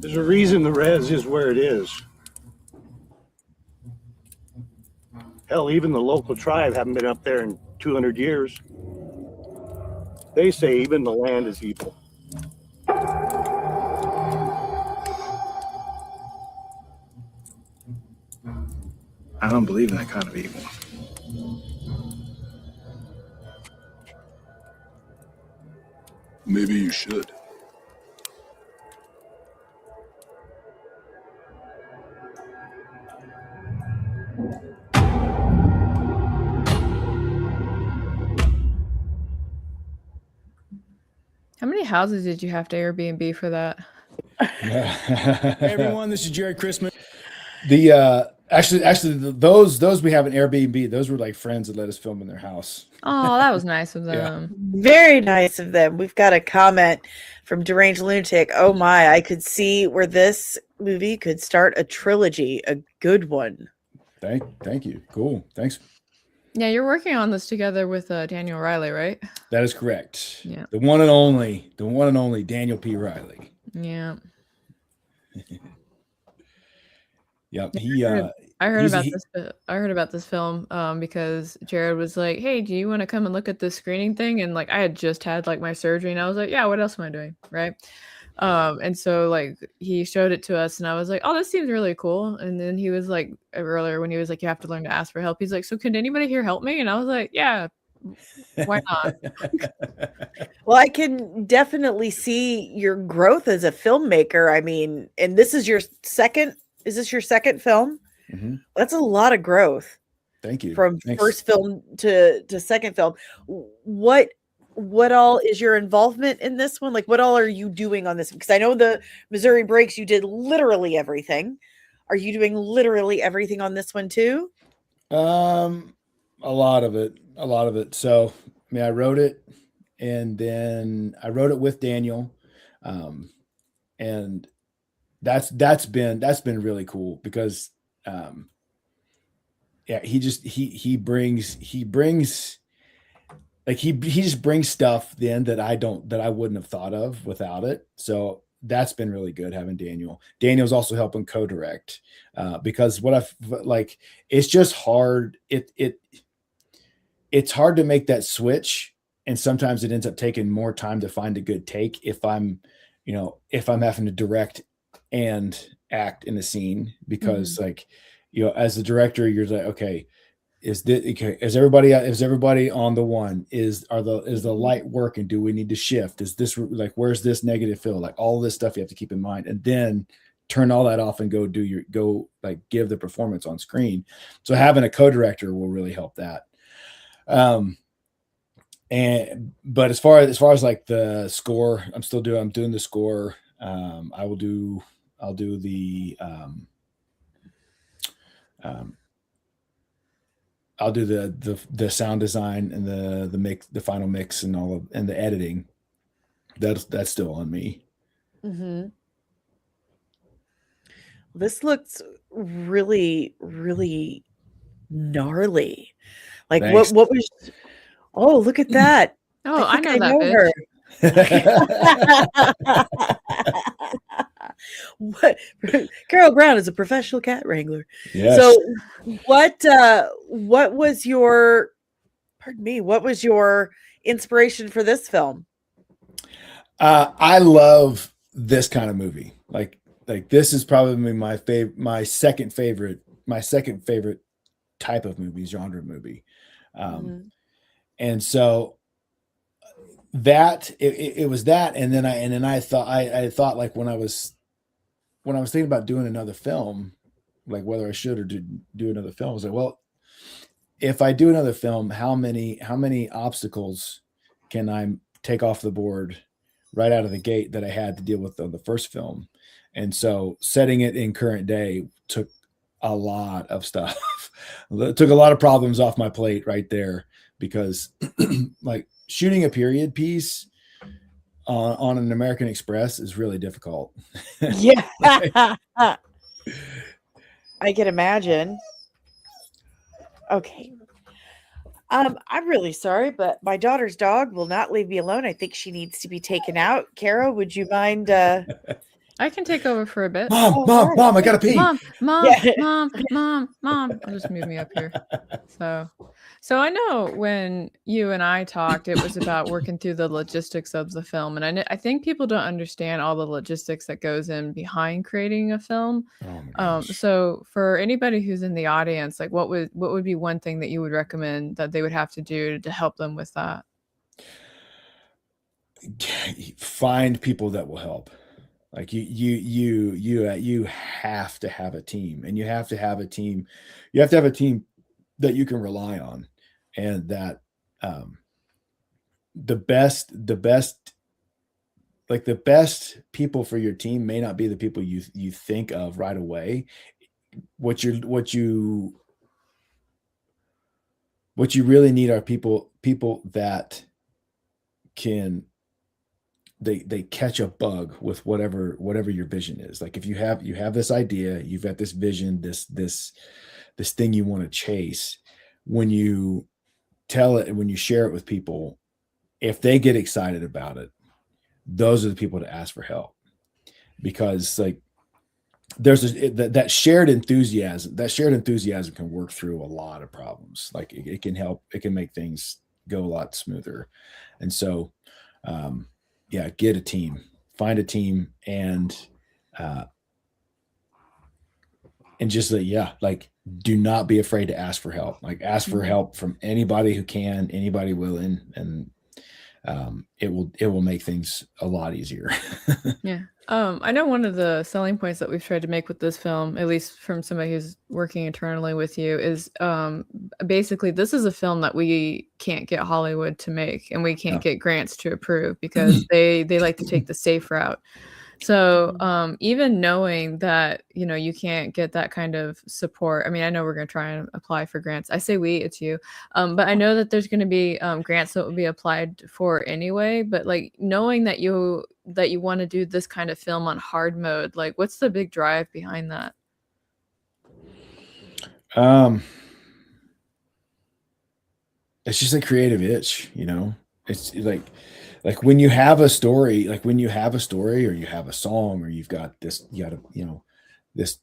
There's a reason the res is where it is. Hell, even the local tribe haven't been up there in 200 years. They say even the land is evil. I don't believe in that kind of evil. Maybe you should. How many houses did you have to Airbnb for that? Hey everyone, this is Jarrod Christman. The actually those we have an Airbnb. Those were like friends that let us film in their house. Oh, that was nice of them. Very nice of them. We've got a comment from Deranged Lunatic. Oh my, I could see where this movie could start a trilogy, a good one. Thank you. Cool. Thanks. Yeah, you're working on this together with Daniel Riley, right? That is correct. Yeah. The one and only Daniel P. Riley. Yeah. Yep. I heard about this film because Jarrod was like, "Hey, do you want to come and look at this screening thing?" And like I had just had like my surgery, and I was like, "Yeah, what else am I doing?" Right? And so like he showed it to us, and I was like, "Oh, this seems really cool." And then he was like earlier when he was like, "You have to learn to ask for help." He's like, "So can anybody here help me?" And I was like, "Yeah, why not?" Well, I can definitely see your growth as a filmmaker. I mean, and this is your second. Is this your second film? Mm-hmm. That's a lot of growth. Thank you. From Thanks. First film to second film. What all is your involvement in this one? Like, what all are you doing on this? Because I know the Missouri Breaks, you did literally everything. Are you doing literally everything on this one too? A lot of it. So, I mean, I wrote it, and then I wrote it with Daniel, and that's been really cool because, yeah, he brings like he just brings stuff then that I wouldn't have thought of without it. So that's been really good having Daniel. Daniel's also helping co-direct because what I've like, it's just hard. It's hard to make that switch. And sometimes it ends up taking more time to find a good take if I'm having to direct and act in the scene, because like, as the director, you're like, okay, is everybody on the one? Is the light working? Do we need to shift? Is this like, where's this negative feel? Like all this stuff you have to keep in mind, and then turn all that off and go give the performance on screen. So having a co-director will really help that. But as far as like the score, I'm doing the score. I'll do the sound design and the mix, the final mix, and and the editing. That's still on me. Mm-hmm. This looks really, really gnarly. Like Thanks. what was? Oh, look at that! Oh, I know her. What? Carol Brown is a professional cat wrangler. Yes. So what was your inspiration for this film? I love this kind of movie. Like this is probably my second favorite type of movie, genre movie. And so that it was that, and then I thought like when I was thinking about doing another film, like whether I should or do another film, I was like, well, if I do another film, how many obstacles can I take off the board right out of the gate that I had to deal with on the first film. And so setting it in current day took a lot of stuff. It took a lot of problems off my plate right there, because like shooting a period piece on an American Express is really difficult. Yeah. I can imagine. Okay. I'm really sorry, but my daughter's dog will not leave me alone. I think she needs to be taken out. Kara, would you mind? I can take over for a bit. Mom, I gotta pee. Mom, I'll just move me up here. So I know when you and I talked, it was about working through the logistics of the film, and I think people don't understand all the logistics that goes in behind creating a film. So for anybody who's in the audience, like what would be one thing that you would recommend that they would have to do to help them with that? Find people that will help. Like you have to have a team, and you have to have a team that you can rely on, and that the best people for your team may not be the people you think of right away. What you really need are people that can they catch a bug with whatever your vision is. Like if you have this idea, you've got this vision, this thing you want to chase, when you tell it and when you share it with people, if they get excited about it, those are the people to ask for help. Because like there's that shared enthusiasm can work through a lot of problems. Like it can help, it can make things go a lot smoother. And so get a team, find a team, and just like do not be afraid to ask for help. Like ask for help from anybody who can, anybody willing, and it will make things a lot easier. Yeah. I know one of the selling points that we've tried to make with this film, at least from somebody who's working internally with you, is basically this is a film that we can't get Hollywood to make, and we can't get grants to approve because they like to take the safe route. So even knowing that, you can't get that kind of support. I mean, I know we're going to try and apply for grants. I say we, it's you. But I know that there's going to be grants that will be applied for anyway. But like knowing that you want to do this kind of film on hard mode, like what's the big drive behind that? It's just a creative itch, it's like when you have a story, or you have a song, or you've got this, this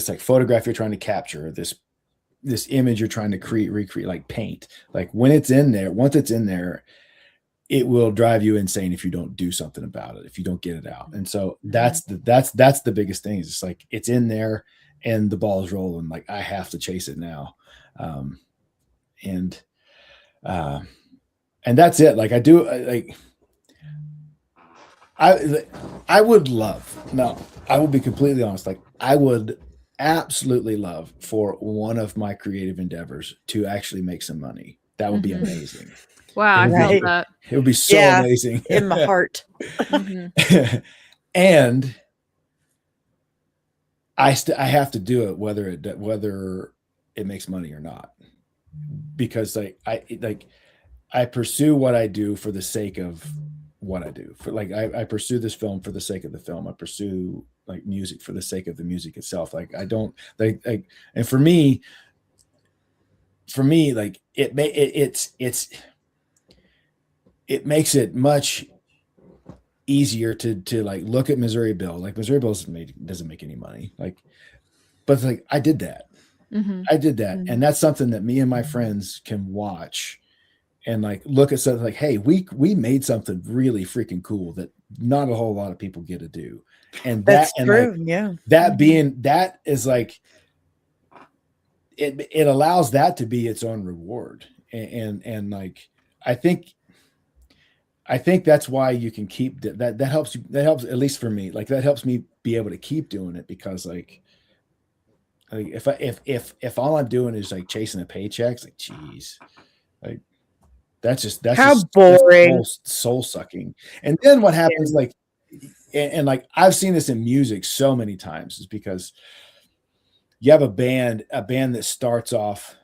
like photograph you're trying to capture, this image you're trying to recreate, like paint, like once it's in there, it will drive you insane if you don't do something about it, if you don't get it out. And so that's the biggest thing. Is it's like, it's in there and the ball is rolling. Like I have to chase it now. And that's it. Like I would love, no, I will be completely honest. Like I would absolutely love for one of my creative endeavors to actually make some money. That would be amazing. Wow. I felt that. It would be so amazing in my heart. And I have to do it, whether it makes money or not, because I pursue what I do for the sake of what I do. For like, I pursue this film for the sake of the film. I pursue like music for the sake of the music itself. Like I don't like, and for me, like it makes it much easier to like look at Missouri Bill. Like Missouri Bill doesn't make any money. Like, but it's like I did that. I did that, and that's something that me and my friends can watch and like look at something like, hey, we made something really freaking cool that not a whole lot of people get to do. And that's true. Like, that is like it allows that to be its own reward. And like I think that's why you can keep that helps at least for me. Like that helps me be able to keep doing it, because like if all I'm doing is like chasing a paycheck, it's like, geez, like That's How just boring. soul sucking. And then what happens, like, and like I've seen this in music so many times, is because you have a band that starts off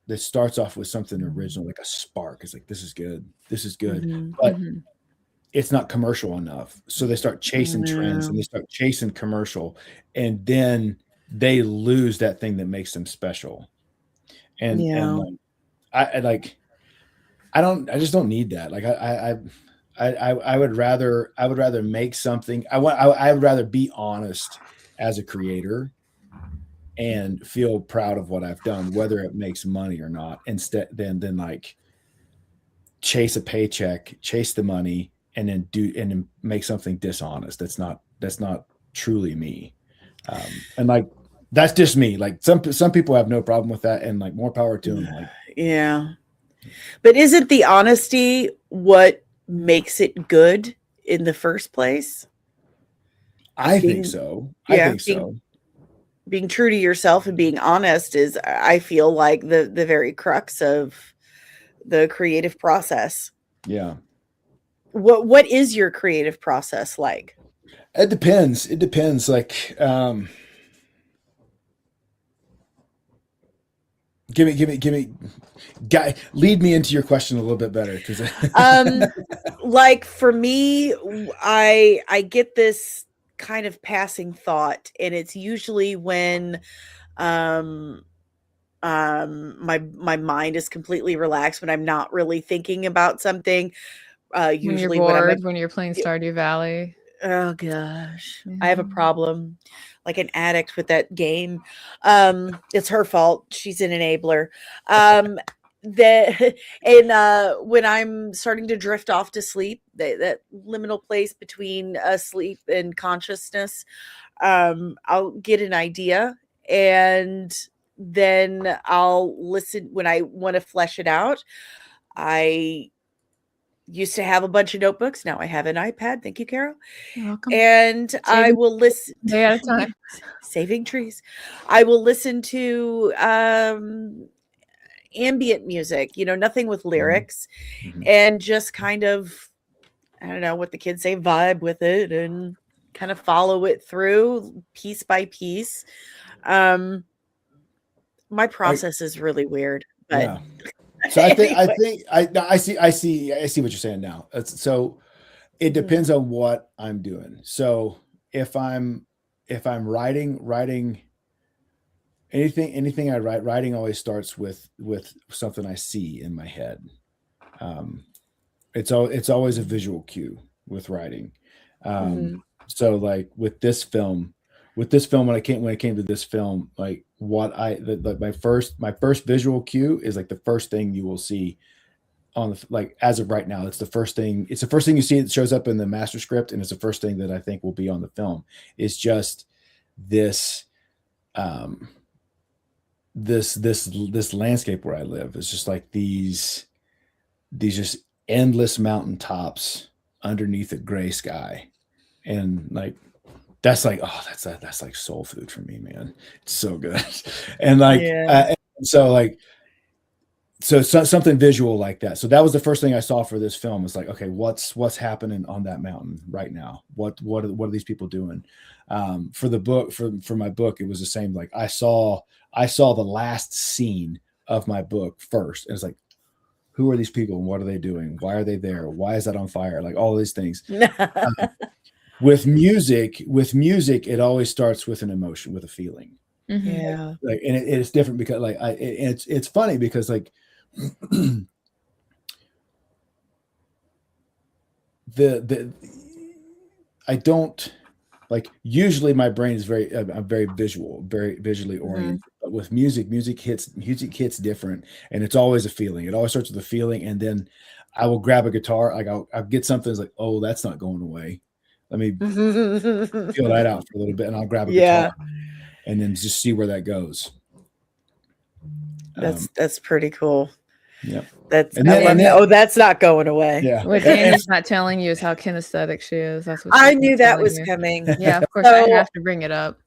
with something original, like a spark. It's like, this is good, but it's not commercial enough. So they start chasing trends and they start chasing commercial, and then they lose that thing that makes them special. And like, I just don't need that. Like I would rather make something. I would rather be honest as a creator and feel proud of what I've done, whether it makes money or not, instead than like chase a paycheck, chase the money, and then make something dishonest. That's not truly me. And like, that's just me. Like some people have no problem with that, and like, more power to them. Like, yeah. But isn't the honesty what makes it good in the first place? I think so. Being true to yourself and being honest is, I feel like, the very crux of the creative process. Yeah. What is your creative process like? It depends. Like, lead me into your question a little bit better, because like for me, I get this kind of passing thought, and it's usually when my mind is completely relaxed, when I'm not really thinking about something. Usually when you're bored, when you're playing Stardew Valley. Oh gosh, I have a problem, like an addict with that game. It's her fault. She's an enabler. When I'm starting to drift off to sleep, that liminal place between sleep and consciousness, I'll get an idea, and then I'll listen when I want to flesh it out. I used to have a bunch of notebooks. Now I have an iPad. Thank you, Carol. You're welcome. And I will listen day at a time. Saving trees. I will listen to ambient music, nothing with lyrics, and just kind of, I don't know what the kids say, vibe with it and kind of follow it through piece by piece. My process is really weird, but yeah. So I think I see what you're saying now. So it depends on what I'm doing. So if I'm writing anything I writing always starts with something I see in my head. It's always a visual cue with writing. So like with this film, when it came to this film, like my first visual cue is like the first thing you will see on the, like, as of right now, it's the first thing you see. It shows up in the master script, and it's the first thing that I think will be on the film. It's just this this landscape where I live. It's just like these just endless mountaintops underneath a gray sky, and like, that's like, oh, that's like soul food for me, man. It's so good. And like, so something visual like that. So that was the first thing I saw for this film. Was like, okay, what's happening on that mountain right now? What are these people doing? For the book, for my book, it was the same. Like, I saw the last scene of my book first, and it's like, who are these people and what are they doing? Why are they there? Why is that on fire? Like, all of these things. With music, it always starts with an emotion, with a feeling. Yeah. Like, and it's different because like it's funny because like I don't, like, usually my brain is I'm very visual, very visually oriented. But with music hits different, and it's always a feeling. It always starts with a feeling, and then I will grab a guitar, like I'll get something that's like, oh, that's not going away. Let me feel that out for a little bit, and I'll grab a guitar and then just see where that goes. That's pretty cool. Yeah. That's not going away. Yeah. What Danny's not telling you is how kinesthetic she is. That's what I knew that was coming. Yeah, of course. I have to bring it up.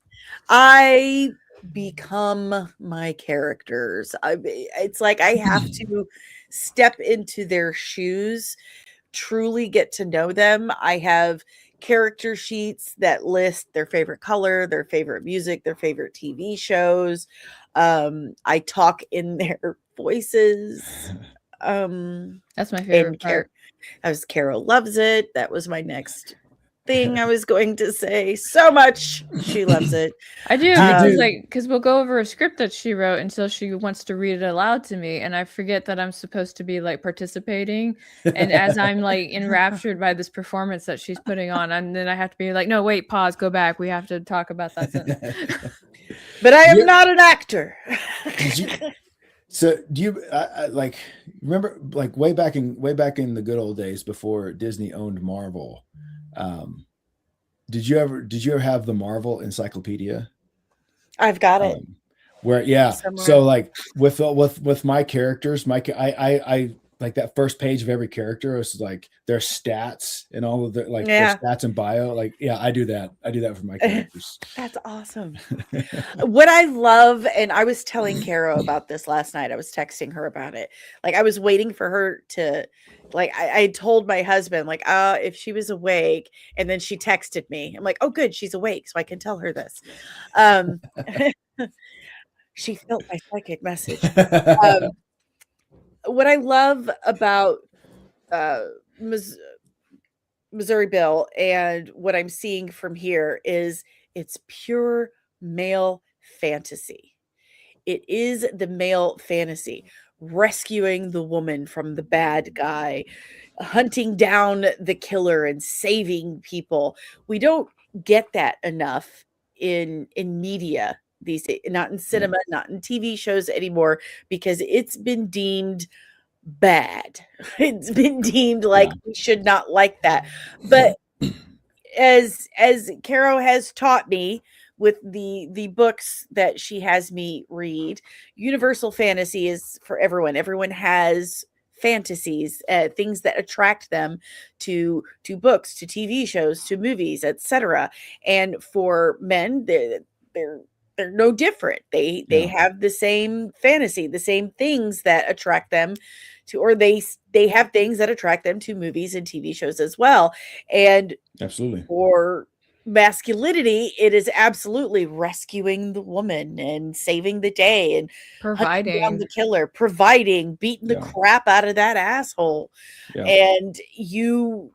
I become my characters. It's like I have to step into their shoes, truly get to know them. I have character sheets that list their favorite color, their favorite music, their favorite TV shows. I talk in their voices. That's my favorite part. Carol loves it. That was my next thing I was going to say. So much she loves it. I do, because we'll go over a script that she wrote until she wants to read it aloud to me, and I forget that I'm supposed to be like participating. And as I'm like enraptured by this performance that she's putting on, and then I have to be like, no, wait, pause, go back. We have to talk about that sentence. But I am not an actor. So do you like remember like way back in the good old days before Disney owned Marvel? Did you ever have the Marvel encyclopedia? I've got it. Somewhere. So like with my characters, I like that first page of every character is like their stats and all of their their stats and bio. Like, I do that for my characters. That's awesome. What I love, and I was telling Caro about this last night. I was texting her about it. Like I was waiting for her to I told my husband, if she was awake, and then she texted me. I'm like, oh good, she's awake, so I can tell her this. She felt my psychic message. What I love about Missouri Bill and what I'm seeing from here is it's pure male fantasy. It is the male fantasy, rescuing the woman from the bad guy, hunting down the killer and saving people. We don't get that enough in media these days, not in cinema, not in TV shows anymore, because it's been deemed bad. It's been deemed like we should not like that. But as Caro has taught me with the books that she has me read, universal fantasy is for everyone. Everyone has fantasies, things that attract them to books, to TV shows, to movies, etc. And for men, they're no different. They have the same fantasy, the same things that attract them to, or they have things that attract them to movies and TV shows as well. And absolutely, for masculinity, it is absolutely rescuing the woman and saving the day and providing down the killer, beating the crap out of that asshole. And you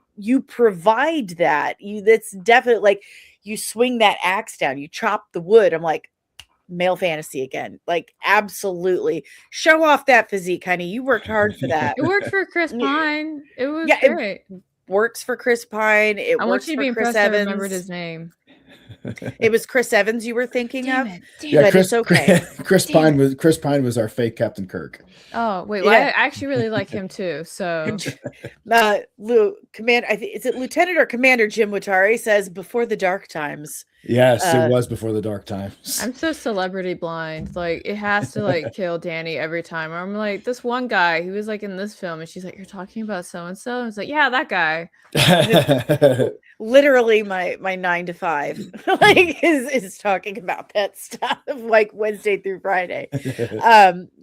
provide that. That's definitely like, you swing that axe down, you chop the wood. I'm like, male fantasy again. Like, absolutely. Show off that physique, honey. You worked hard for that. It worked for Chris Pine. It was great. It works for Chris Pine. I want you to be impressed I remembered his name. It was Chris Evans you were thinking of? Yeah, Chris, it's okay. Chris Pine was our fake Captain Kirk. Oh, wait. Well, I actually really like him too. So is it Lieutenant or Commander Jim Watari says before the dark times. Yes, it was before the dark times. I'm so celebrity blind. Like, it has to like kill Danny every time. I'm like, this one guy, he was like in this film, and she's like, you're talking about so and so. I was like, yeah, that guy. Literally my 9 to 5 like is talking about that stuff like Wednesday through Friday.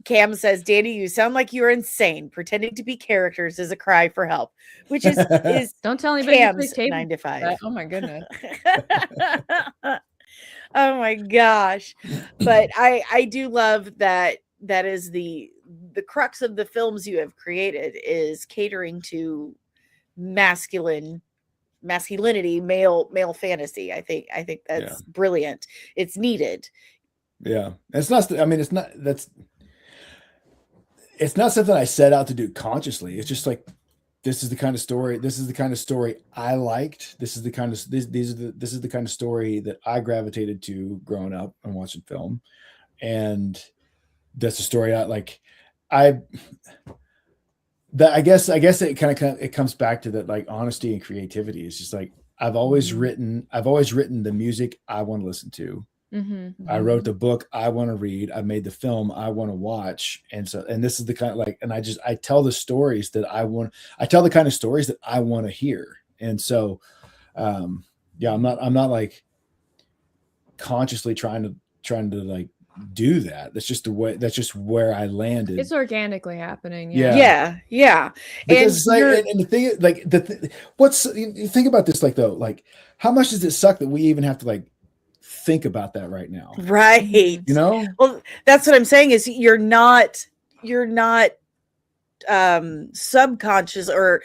Cam says, Danny, you sound like you're insane. Pretending to be characters is a cry for help, which is don't tell anybody. Cam's 9 to 5. Oh my goodness. Oh my gosh. But I do love that is the crux of the films you have created, is catering to masculinity, male fantasy. I think that's brilliant. It's needed. Yeah. It's not something I set out to do consciously. It's just like, this is the kind of story I liked. This is the kind of story that I gravitated to growing up and watching film. And that's the story I guess it kind of it comes back to that, like, honesty and creativity. It's just like, I've always written the music I want to listen to. Mm-hmm. I wrote the book I want to read. I made the film I want to watch. And this is the kind of I tell the stories that I tell the kind of stories that I want to hear. And so, I'm not like consciously trying to like do that. That's just the way. That's just where I landed. It's organically happening. Yeah. Because And it's like, and the thing is, like, you think about this, like, though, like, how much does it suck that we even have to, like, think about that right now? Right. You know? Well, that's what I'm saying is you're not subconscious, or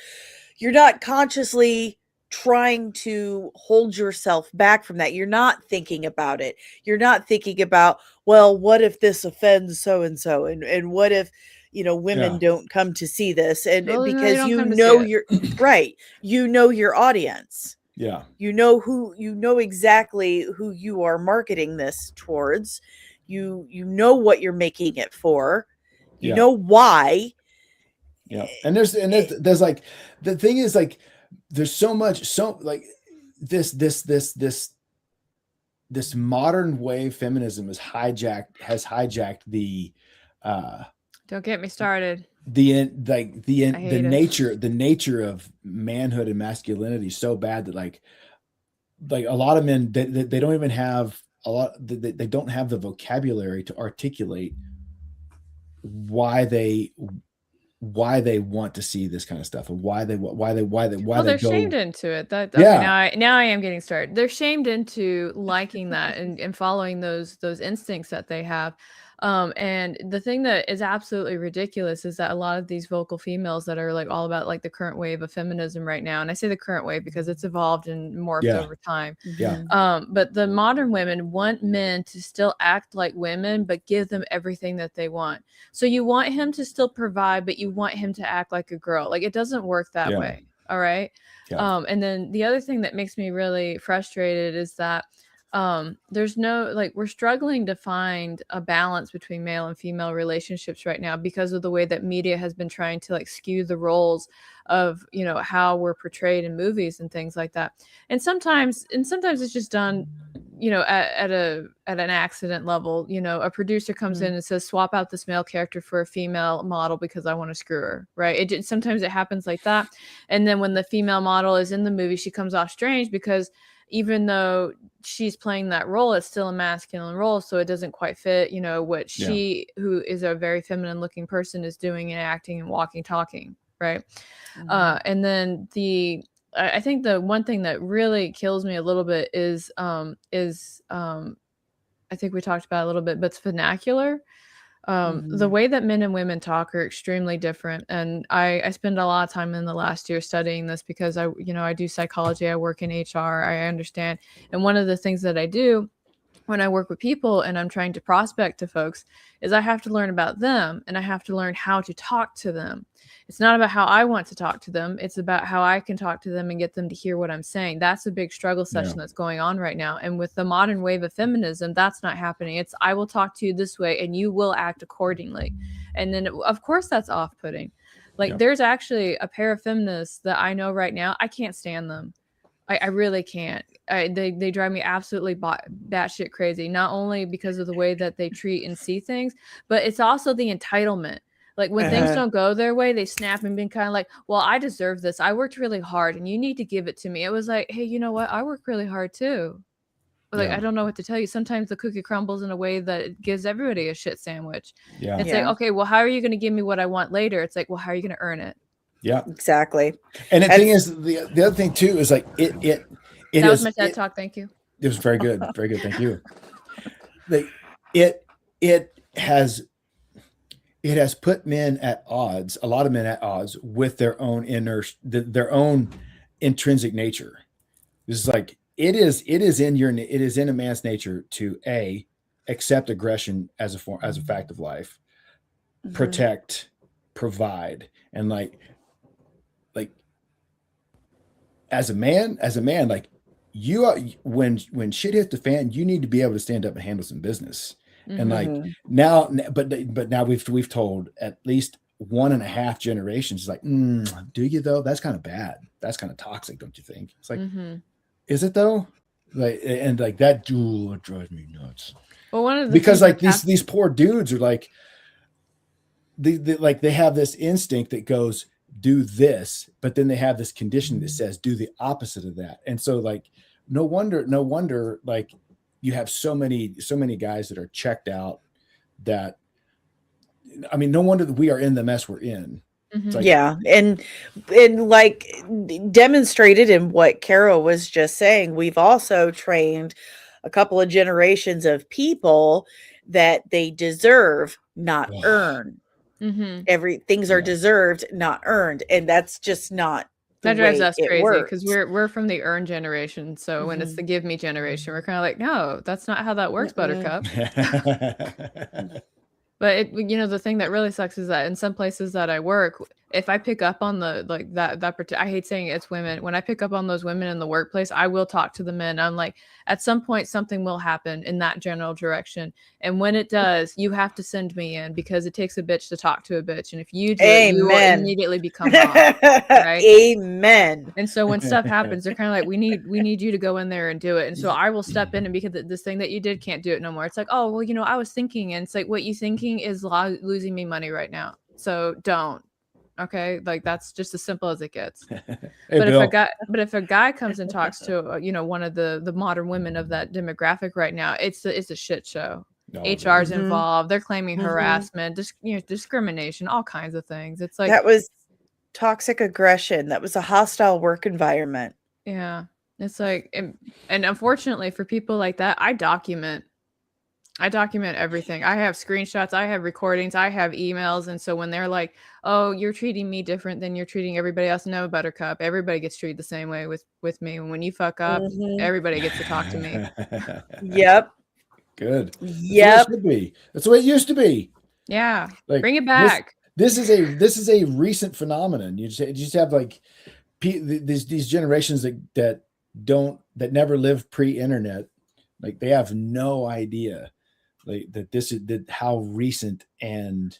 you're not consciously trying to hold yourself back from that. You're not thinking about it. You're not thinking about, well, what if this offends so and so, and what if women don't come to see this, and because you're right, your audience. Yeah. You know exactly who you are marketing this towards. You know what you're making it for. You know why. Yeah. And there's like, the thing is, like, there's so like this modern wave feminism has hijacked the don't get me started. The nature of manhood and masculinity so bad that like a lot of men, they don't even have they don't have the vocabulary to articulate why they want to see this kind of stuff, and why they're shamed into it. Now I am getting started. They're shamed into liking that and following those instincts that they have. And the thing that is absolutely ridiculous is that a lot of these vocal females that are like all about like the current wave of feminism right now, and I say the current wave because it's evolved and morphed over time. But the modern women want men to still act like women, but give them everything that they want. So you want him to still provide, but you want him to act like a girl. Like, it doesn't work that way. All right. And then the other thing that makes me really frustrated is that there's no, like, we're struggling to find a balance between male and female relationships right now because of the way that media has been trying to like skew the roles of, how we're portrayed in movies and things like that. And sometimes it's just done, at an accident level. A producer comes in and says, swap out this male character for a female model because I want to screw her. Right. Sometimes it happens like that. And then when the female model is in the movie, she comes off strange because even though she's playing that role, it's still a masculine role. So it doesn't quite fit, what she, who is a very feminine looking person, is doing and acting and walking, talking. Right. And then I think the one thing that really kills me a little bit is I think we talked about it a little bit, but it's vernacular. The way that men and women talk are extremely different. And I spend a lot of time in the last year studying this because I do psychology, I work in HR, I understand. And one of the things that I do when I work with people and I'm trying to prospect to folks is I have to learn about them and I have to learn how to talk to them. It's not about how I want to talk to them. It's about how I can talk to them and get them to hear what I'm saying. That's a big struggle session that's going on right now. And with the modern wave of feminism, that's not happening. It's, I will talk to you this way and you will act accordingly. And then of course that's off-putting. Like there's actually a pair of feminists that I know right now. I can't stand them. I really can't. They drive me absolutely batshit crazy, not only because of the way that they treat and see things, but it's also the entitlement. Like when things don't go their way, they snap and being kind of like, well, I deserve this. I worked really hard and you need to give it to me. It was like, hey, you know what? I work really hard too. Like, I don't know what to tell you. Sometimes the cookie crumbles in a way that gives everybody a shit sandwich. It's like, okay, well, how are you going to give me what I want later? It's like, well, how are you going to earn it? Yeah, exactly. And the thing is, the other thing too is like it that was my TED talk. Thank you. It was very good, very good. Thank you. Like it has put men at odds, a lot of men at odds with their own their own intrinsic nature. This is like it is in a man's nature to accept aggression as a fact of life, protect, provide, and like as a man, like you are, when shit hits the fan, you need to be able to stand up and handle some business. And like now, but now we've told at least 1.5 generations, like, do you though? That's kind of bad. That's kind of toxic, don't you think? It's like, is it though? Like, and like that drives me nuts. Well, one of the because like these poor dudes are like, they have this instinct that goes, do this, but then they have this condition that says do the opposite of that. And so like no wonder like you have so many guys that are checked out that, I mean, no wonder that we are in the mess we're in. Mhm. Yeah, and like demonstrated in what Carol was just saying, we've also trained a couple of generations of people that they deserve, not earn. Mhm. Things are deserved, not earned, and that's just not the That drives way us it crazy because works. we're from the earn generation. So when it's the give me generation, we're kind of like, no, that's not how that works, Buttercup. But it, you know, the thing that really sucks is that in some places that I work, if I pick up on the like I hate saying it's women. When I pick up on those women in the workplace, I will talk to the men. I'm like, at some point, something will happen in that general direction, and when it does, you have to send me in because it takes a bitch to talk to a bitch, and if you do it, you will Amen. immediately become mom, right? Amen. And so when stuff happens, they're kind of like, we need you to go in there and do it. And so I will step in, and because this thing that you did can't do it no more. It's like, oh, well, you know, I was thinking, and it's like, what you thinking is losing me money right now. So don't. Okay, like that's just as simple as it gets. Hey, but Bill. if a guy comes and talks to you know, one of the modern women of that demographic right now, it's a shit show. HR's involved. They're claiming harassment, discrimination, all kinds of things. It's like that was toxic aggression. That was a hostile work environment. Yeah, it's like, and unfortunately for people like that, I document everything. I have screenshots, I have recordings, I have emails. And so when they're like, oh, you're treating me different than you're treating everybody else, no, Buttercup, everybody gets treated the same way with me. And when you fuck up, everybody gets to talk to me. Yep. Good. Yep. That's the way it used to be. Yeah. Like, bring it back. This is a recent phenomenon. You just have like these generations that never lived pre-internet. Like, they have no idea like that how recent and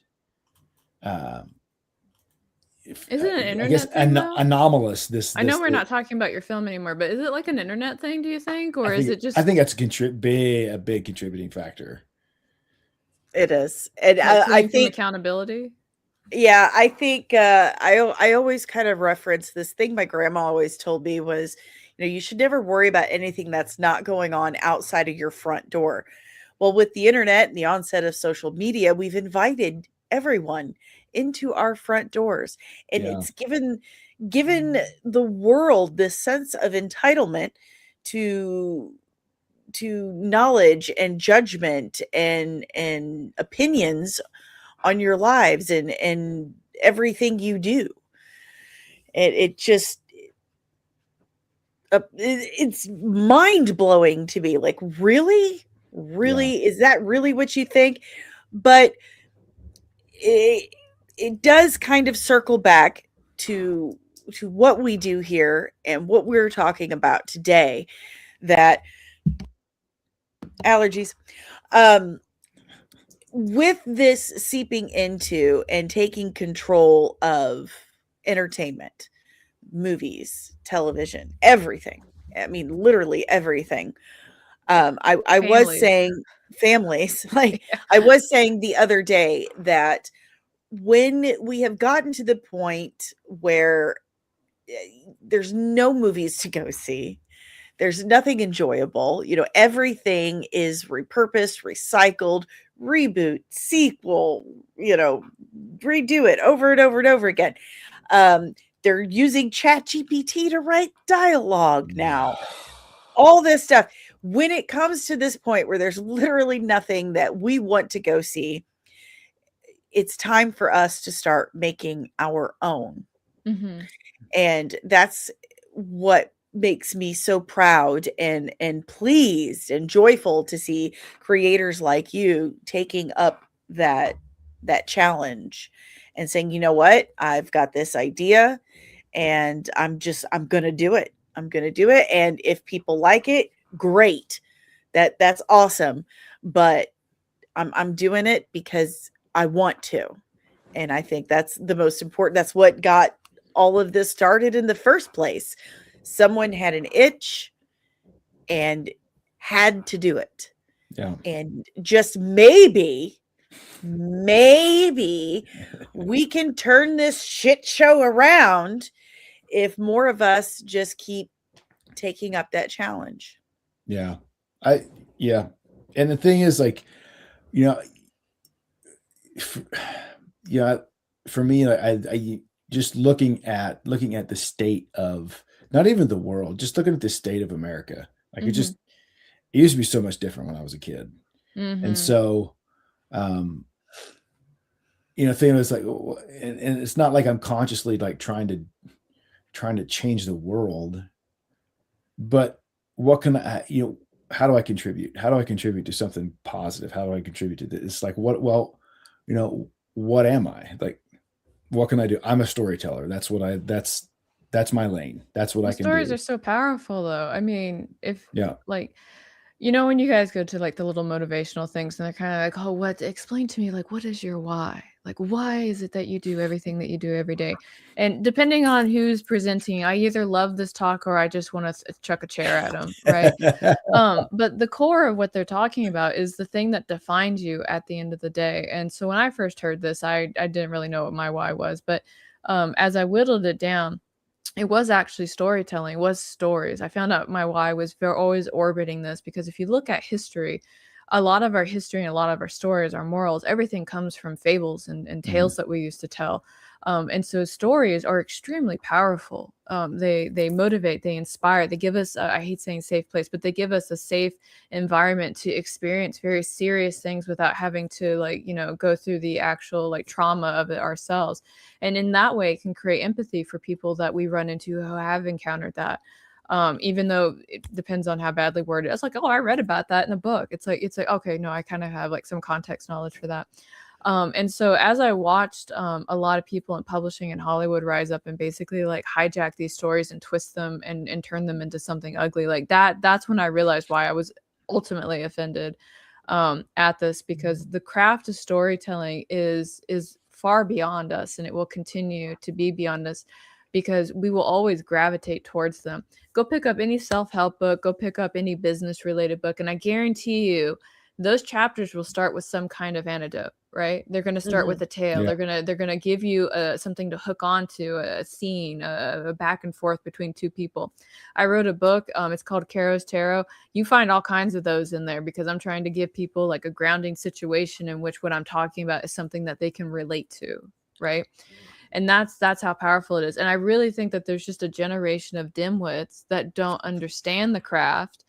Isn't it an internet thing, though? Anomalous this I know we're not talking about your film anymore, but is it like an internet thing, do you think? Or is it just, I think that's a big contributing factor. It is. And like I think accountability. Yeah, I think I always kind of reference this thing my grandma always told me was, you know, you should never worry about anything that's not going on outside of your front door. Well, with the internet and the onset of social media, we've invited everyone into our front doors, and it's given the world this sense of entitlement to knowledge and judgment and opinions on your lives and everything you do. It just it's mind-blowing to me. Like, really is that really what you think? But it does kind of circle back to what we do here and what we're talking about today, that allergies with this seeping into and taking control of entertainment, movies, television, everything. I mean, literally everything. I was saying families, like I was saying the other day that when we have gotten to the point where there's no movies to go see, there's nothing enjoyable, you know, everything is repurposed, recycled, reboot, sequel, you know, redo it over and over and over again. They're using ChatGPT to write dialogue now. All this stuff. When it comes to this point where there's literally nothing that we want to go see, it's time for us to start making our own. And that's what makes me so proud and pleased and joyful to see creators like you taking up that challenge and saying, you know what, I've got this idea and I'm going to do it. I'm going to do it. And if people like it, great. That's awesome. But I'm doing it because I want to. And I think that's the most important. That's what got all of this started in the first place. Someone had an itch and had to do it. Yeah. And just maybe we can turn this shit show around if more of us just keep taking up that challenge. Yeah. Yeah. And the thing is, like, you know, for me, like, I just looking at the state of not even the world, just looking at the state of America. Like it used to be so much different when I was a kid. And so, thing was like, and it's not like I'm consciously like trying to change the world, but what can I, how do I contribute? How do I contribute to something positive? How do I contribute to this? It's like, what am I? Like, what can I do? I'm a storyteller. That's my lane. That's what I can do. Stories are so powerful though. I mean, like, when you guys go to like the little motivational things and they're kind of like, oh, explain to me, like, what is your why? Like, why is it that you do everything that you do every day? And depending on who's presenting, I either love this talk or I just want to chuck a chair at them, right? But the core of what they're talking about is the thing that defines you at the end of the day. And so when I first heard this, I didn't really know what my why was, but as I whittled it down, it was actually storytelling, was stories. I found out my why was always orbiting this, because if you look at history, a lot of our history and a lot of our stories, our morals, everything comes from fables and tales that we used to tell. And so stories are extremely powerful. They motivate, they inspire, they give us, I hate saying safe place, but they give us a safe environment to experience very serious things without having to go through the actual like trauma of it ourselves. And in that way it can create empathy for people that we run into who have encountered that. Even though it depends on how badly worded. It's like, oh, I read about that in a book. It's like, okay, no, I kind of have like some context knowledge for that. And so as I watched a lot of people in publishing and Hollywood rise up and basically like hijack these stories and twist them and turn them into something ugly like that's when I realized why I was ultimately offended at this, because the craft of storytelling is far beyond us, and it will continue to be beyond us because we will always gravitate towards them. Go pick up any self-help book, go pick up any business related book, and I guarantee you those chapters will start with some kind of anecdote, right? They're going to start with a tale. Yeah. They're going to give you something to hook onto, a scene, a back and forth between two people. I wrote a book. It's called Caro's Tarot. You find all kinds of those in there because I'm trying to give people like a grounding situation in which what I'm talking about is something that they can relate to, right? And that's how powerful it is. And I really think that there's just a generation of dimwits that don't understand the craft.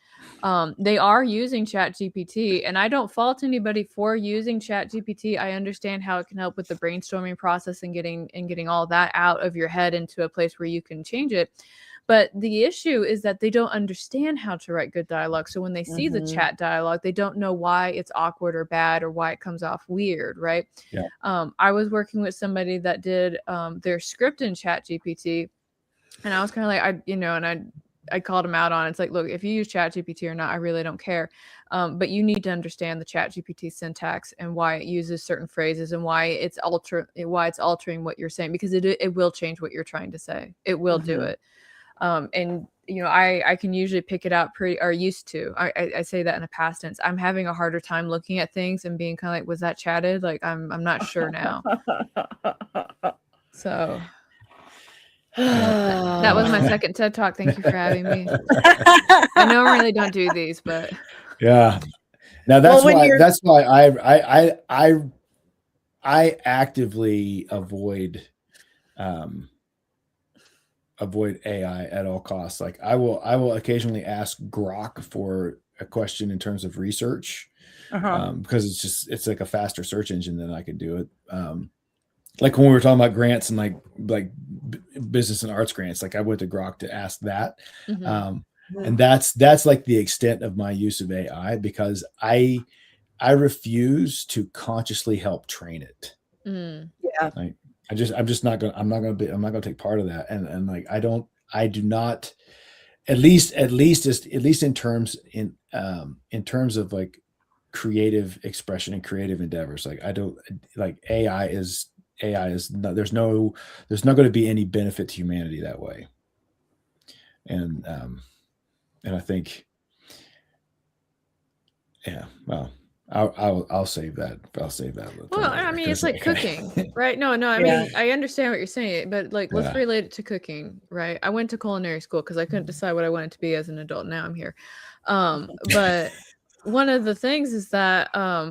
They are using ChatGPT, and I don't fault anybody for using ChatGPT. I understand how it can help with the brainstorming process and getting all that out of your head into a place where you can change it. But the issue is that they don't understand how to write good dialogue. So when they see the chat dialogue, they don't know why it's awkward or bad or why it comes off weird, right? Yeah. I was working with somebody that did their script in ChatGPT, and I was kind of like, I called him out on it. It's like, look, if you use ChatGPT or not, I really don't care. But you need to understand the ChatGPT syntax and why it uses certain phrases and why it's altering what you're saying, because it will change what you're trying to say. It will do it. And I can usually pick it out used to. I say that in a past tense. I'm having a harder time looking at things and being kind of like, was that chatted? Like, I'm not sure now. So that was my second TED Talk. Thank you for having me. I normally don't do these, but yeah. Now that's why I actively avoid AI at all costs. Like I will occasionally ask Grok for a question in terms of research, because it's like a faster search engine than I could do it. Like when we were talking about grants and like business and arts grants, like I went to Grok to ask that. And that's like the extent of my use of AI, because I refuse to consciously help train it. Yeah. Like I'm not gonna take part of that. And like, I do not, at least in terms of like creative expression and creative endeavors. Like I don't like AI is not, there's not going to be any benefit to humanity that way. And I think, yeah, well, I'll save that. Well, I mean, it's like cooking, right? No, I mean, I understand what you're saying, but like, let's relate it to cooking, right? I went to culinary school because I couldn't decide what I wanted to be as an adult. Now I'm here. But one of the things is that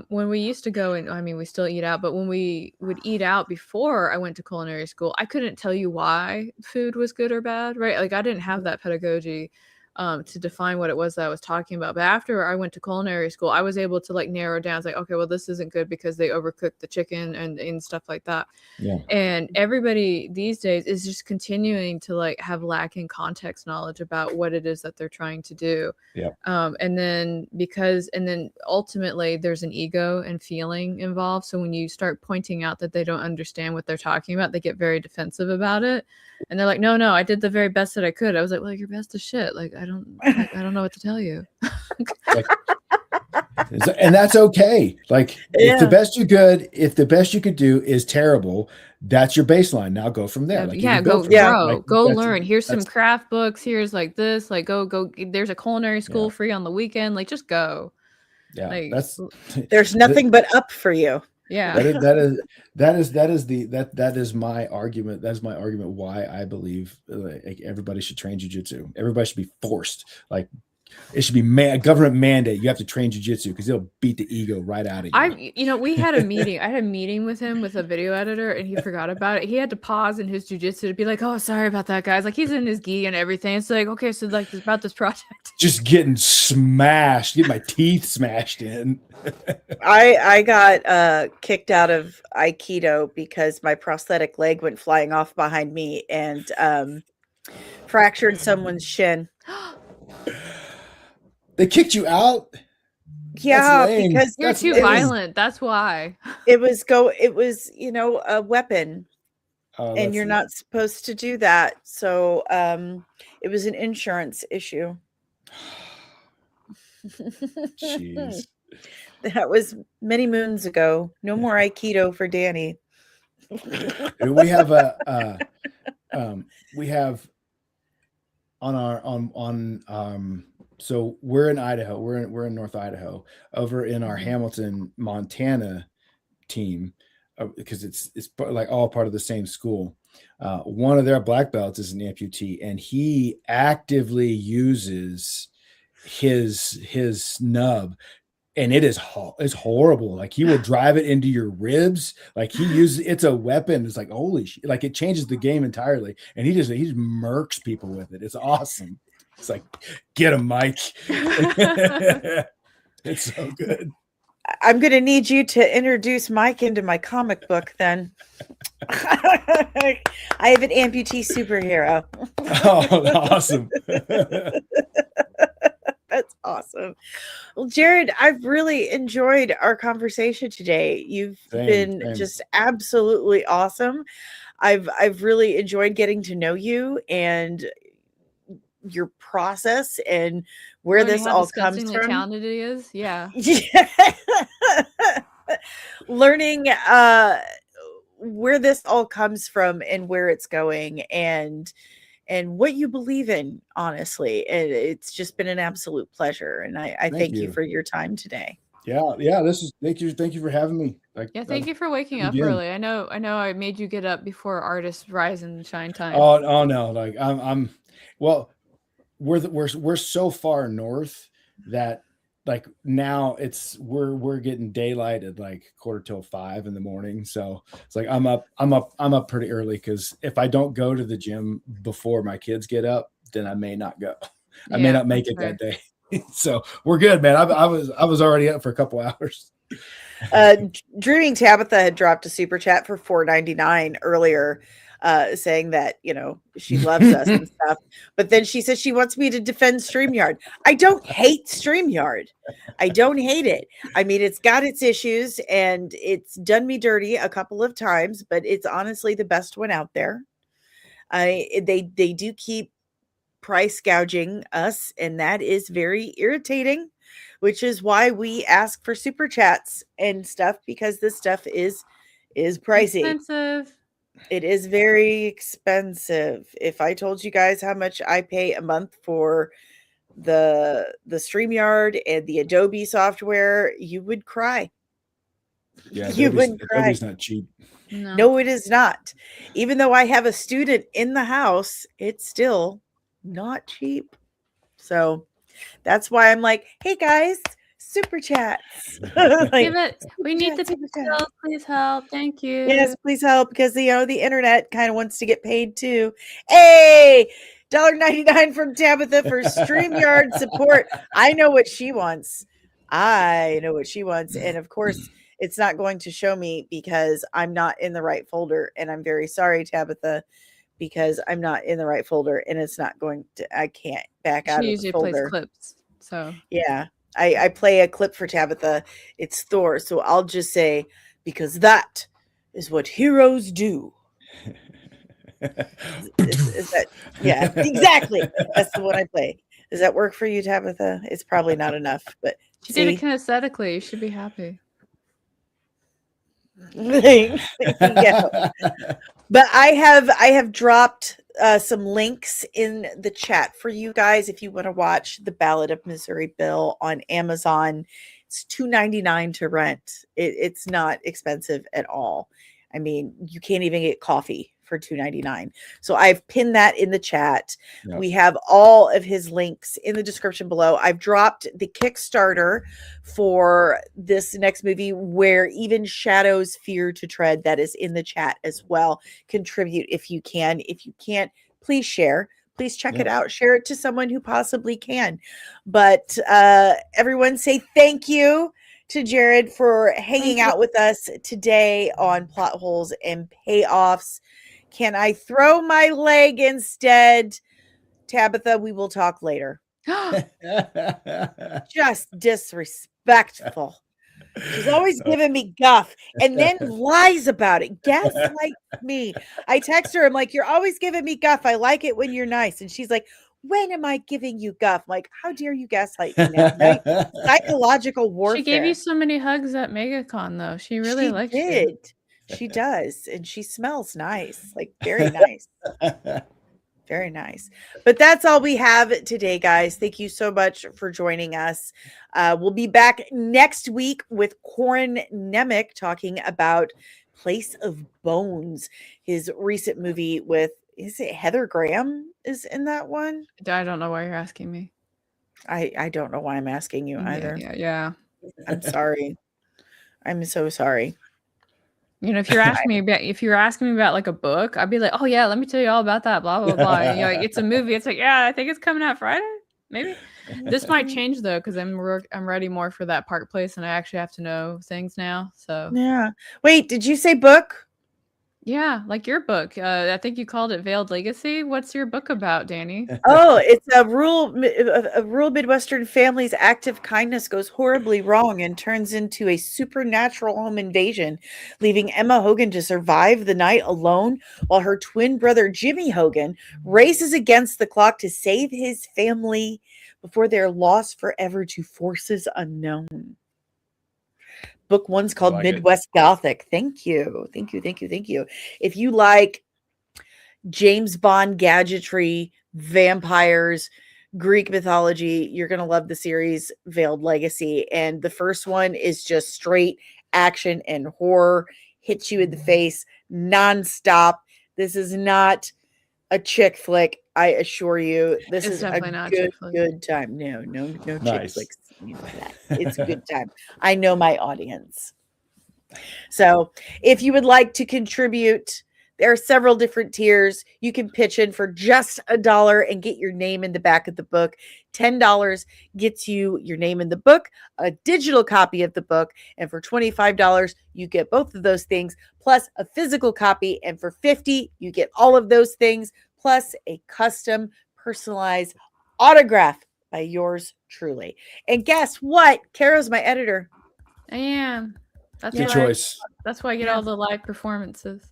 when we used to go, and I mean we still eat out, but when we would eat out before I went to culinary school, I couldn't tell you why food was good or bad, right? Like I didn't have that pedagogy to define what it was that I was talking about. But after I went to culinary school, I was able to like narrow down. It's like, okay, well, this isn't good because they overcooked the chicken and stuff like that. Yeah. And everybody these days is just continuing to like have lacking context knowledge about what it is that they're trying to do. Yeah. And then ultimately there's an ego and feeling involved. So when you start pointing out that they don't understand what they're talking about, they get very defensive about it. And they're like, no, I did the very best that I could. I was like, well, your best is shit. Like, I don't know what to tell you. And that's okay. Like if the best you could do is terrible, that's your baseline. Now go from there. Go learn. Here's some craft books. Here's like this, like go. There's a culinary school free on the weekend. Like just go. Yeah. Like, there's nothing but up for you. Yeah. That is my argument. That's my argument why I believe like everybody should train jiu-jitsu. Everybody should be forced. Like it should be a government mandate. You have to train jiu-jitsu because it'll beat the ego right out of you. We had a meeting. I had a meeting with him with a video editor, and he forgot about it. He had to pause in his jiu-jitsu to be like, "Oh, sorry about that, guys." Like he's in his gi and everything. It's like, okay, so like it's about this project. Just getting smashed, get my teeth smashed in. I got kicked out of Aikido because my prosthetic leg went flying off behind me and fractured someone's shin. They kicked you out? Yeah, because you're too violent. That's why. It was a weapon. And you're not supposed to do that. So it was an insurance issue. Jeez. That was many moons ago. No more Aikido for Danny. We have so we're in Idaho. We're in North Idaho. Over in our Hamilton, Montana team, because it's like all part of the same school. One of their black belts is an amputee, and he actively uses his nub, and it's horrible. Like he will drive it into your ribs. Like it's a weapon. It's like holy shit. Like it changes the game entirely, and he just murks people with it. It's awesome. It's like, get him, Mike. It's so good. I'm going to need you to introduce Mike into my comic book then. I have an amputee superhero. Oh, awesome. That's awesome. Well, Jarrod, I've really enjoyed our conversation today. You've been just absolutely awesome. I've really enjoyed getting to know you and your process and where this all comes from. Talented he is. Yeah. Learning where this all comes from and where it's going and what you believe in, honestly. And it's just been an absolute pleasure. And I thank you for your time today. Yeah. Thank you for having me. Thank you for waking up early. I know I made you get up before artists rise and shine time. Oh no. Like we're so far north that like now we're getting daylight at like 4:45 in the morning. So it's like I'm up pretty early, because if I don't go to the gym before my kids get up, then I may not go. I may not make it that day. So we're good, man. I was already up for a couple hours. Dreaming Tabitha had dropped a super chat for $4.99 earlier, saying that, she loves us and stuff. But then she says she wants me to defend StreamYard. I don't hate StreamYard. I don't hate it. I mean, it's got its issues and it's done me dirty a couple of times, but it's honestly the best one out there. They do keep price gouging us, and that is very irritating, which is why we ask for super chats and stuff, because this stuff is pricey. Expensive. It is very expensive. If I told you guys how much I pay a month for the StreamYard and the Adobe software, you would cry. Yeah, you would cry. Adobe's not cheap. No, it is not. Even though I have a student in the house, it's still not cheap. So that's why I'm like, hey guys, super chats. Give it. We need the super chat. details. Please help. Thank you. Yes, please help, because the internet kind of wants to get paid too. Hey, $1.99 from Tabitha for StreamYard support. I know what she wants. And of course, it's not going to show me because I'm not in the right folder. And I'm very sorry, Tabitha, because I'm not in the right folder, and it's not going to. I can't back out of the folder. She usually plays clips, so yeah. I play a clip for Tabitha. It's Thor, so I'll just say, because that is what heroes do. Is that, yeah, exactly. That's the one I play. Does that work for you, Tabitha? It's probably not enough, but she did it kinesthetically. You should be happy. Yeah. But I have dropped some links in the chat for you guys if you want to watch The Ballad of Missouri Bill on Amazon. It's $2.99 to rent. It's not expensive at all. I mean, you can't even get coffee for $2.99. So I've pinned that in the chat. Yep. We have all of his links in the description below. I've dropped the Kickstarter for this next movie, Where Even Shadows Fear to Tread. That is in the chat as well. Contribute if you can. If you can't, please share. Please check it out. Share it to someone who possibly can. But everyone say thank you to Jarrod for hanging out with us today on Plot Holes and Payoffs. Can I throw my leg instead? Tabitha, we will talk later. Just disrespectful. She's always giving me guff and then lies about it. Gaslight me. I text her. I'm like, you're always giving me guff. I like it when you're nice. And she's like, when am I giving you guff? I'm like, how dare you gaslight me now? Right? Psychological warfare. She gave you so many hugs at MegaCon, though. She really likes you. She does. And she smells nice. Like, very nice. Very nice. But that's all we have today, guys. Thank you so much for joining us. We'll be back next week with Corin Nemec talking about Place of Bones, his recent movie with, is it Heather Graham is in that one? I don't know why you're asking me. I don't know why I'm asking you either. Yeah. I'm sorry. I'm so sorry. You know, if you're asking me about like a book, I'd be like, oh yeah, let me tell you all about that, blah blah blah. And, you know, like, it's a movie. It's like, yeah, I think it's coming out Friday, maybe. This might change though, because I'm ready more for that Park Place, and I actually have to know things now. So yeah. Wait, did you say book? Yeah, like your book. I think you called it Veiled Legacy. What's your book about, Danny? Oh, it's a rural Midwestern family's act of kindness goes horribly wrong and turns into a supernatural home invasion, leaving Emma Hogan to survive the night alone while her twin brother Jimmy Hogan races against the clock to save his family before they're lost forever to forces unknown. Book one's called Midwest Gothic. Thank you. If you like James Bond gadgetry, vampires, Greek mythology, you're going to love the series Veiled Legacy. And the first one is just straight action and horror, hits you in the face nonstop. This is not a chick flick. I assure you, this is definitely not good time. No nice. Chick flicks. It's a good time. I know my audience. So if you would like to contribute, there are several different tiers. You can pitch in for just $1 and get your name in the back of the book. $10 gets you your name in the book, a digital copy of the book, and for $25, you get both of those things, plus a physical copy, and for $50, you get all of those things, plus a custom personalized autograph by yours truly. And guess what? Kara's my editor. I am. That's good choice. That's why I get all the live performances.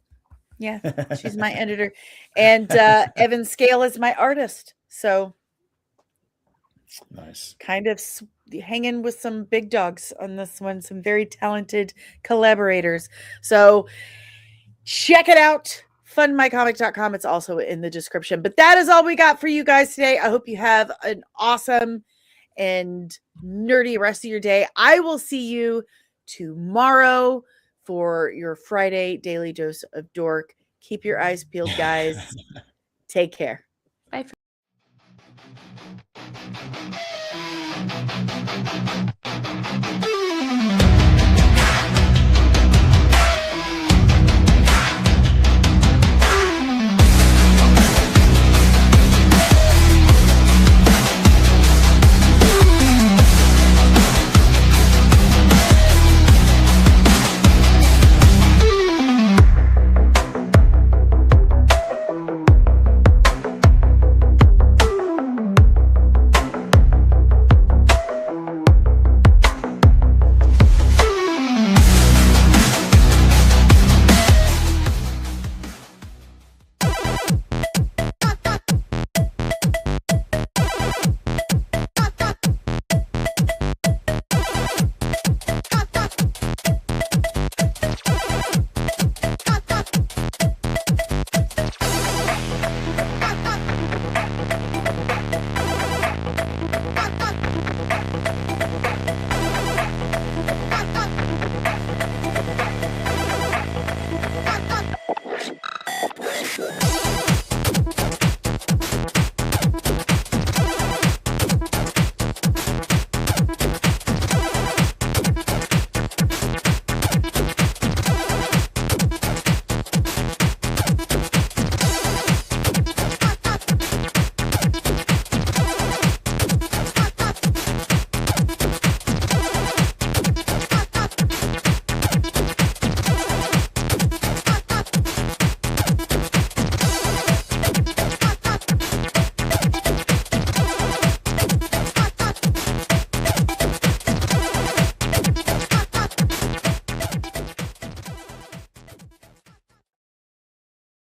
Yeah, she's my editor. And Evan Scale is my artist. So nice. Kind of hanging with some big dogs on this one, some very talented collaborators. So check it out. fundmycomic.com. It's also in the description. But that is all we got for you guys today. I hope you have an awesome and nerdy rest of your day. I will see you tomorrow for your Friday Daily Dose of Dork. Keep your eyes peeled, guys. Take care.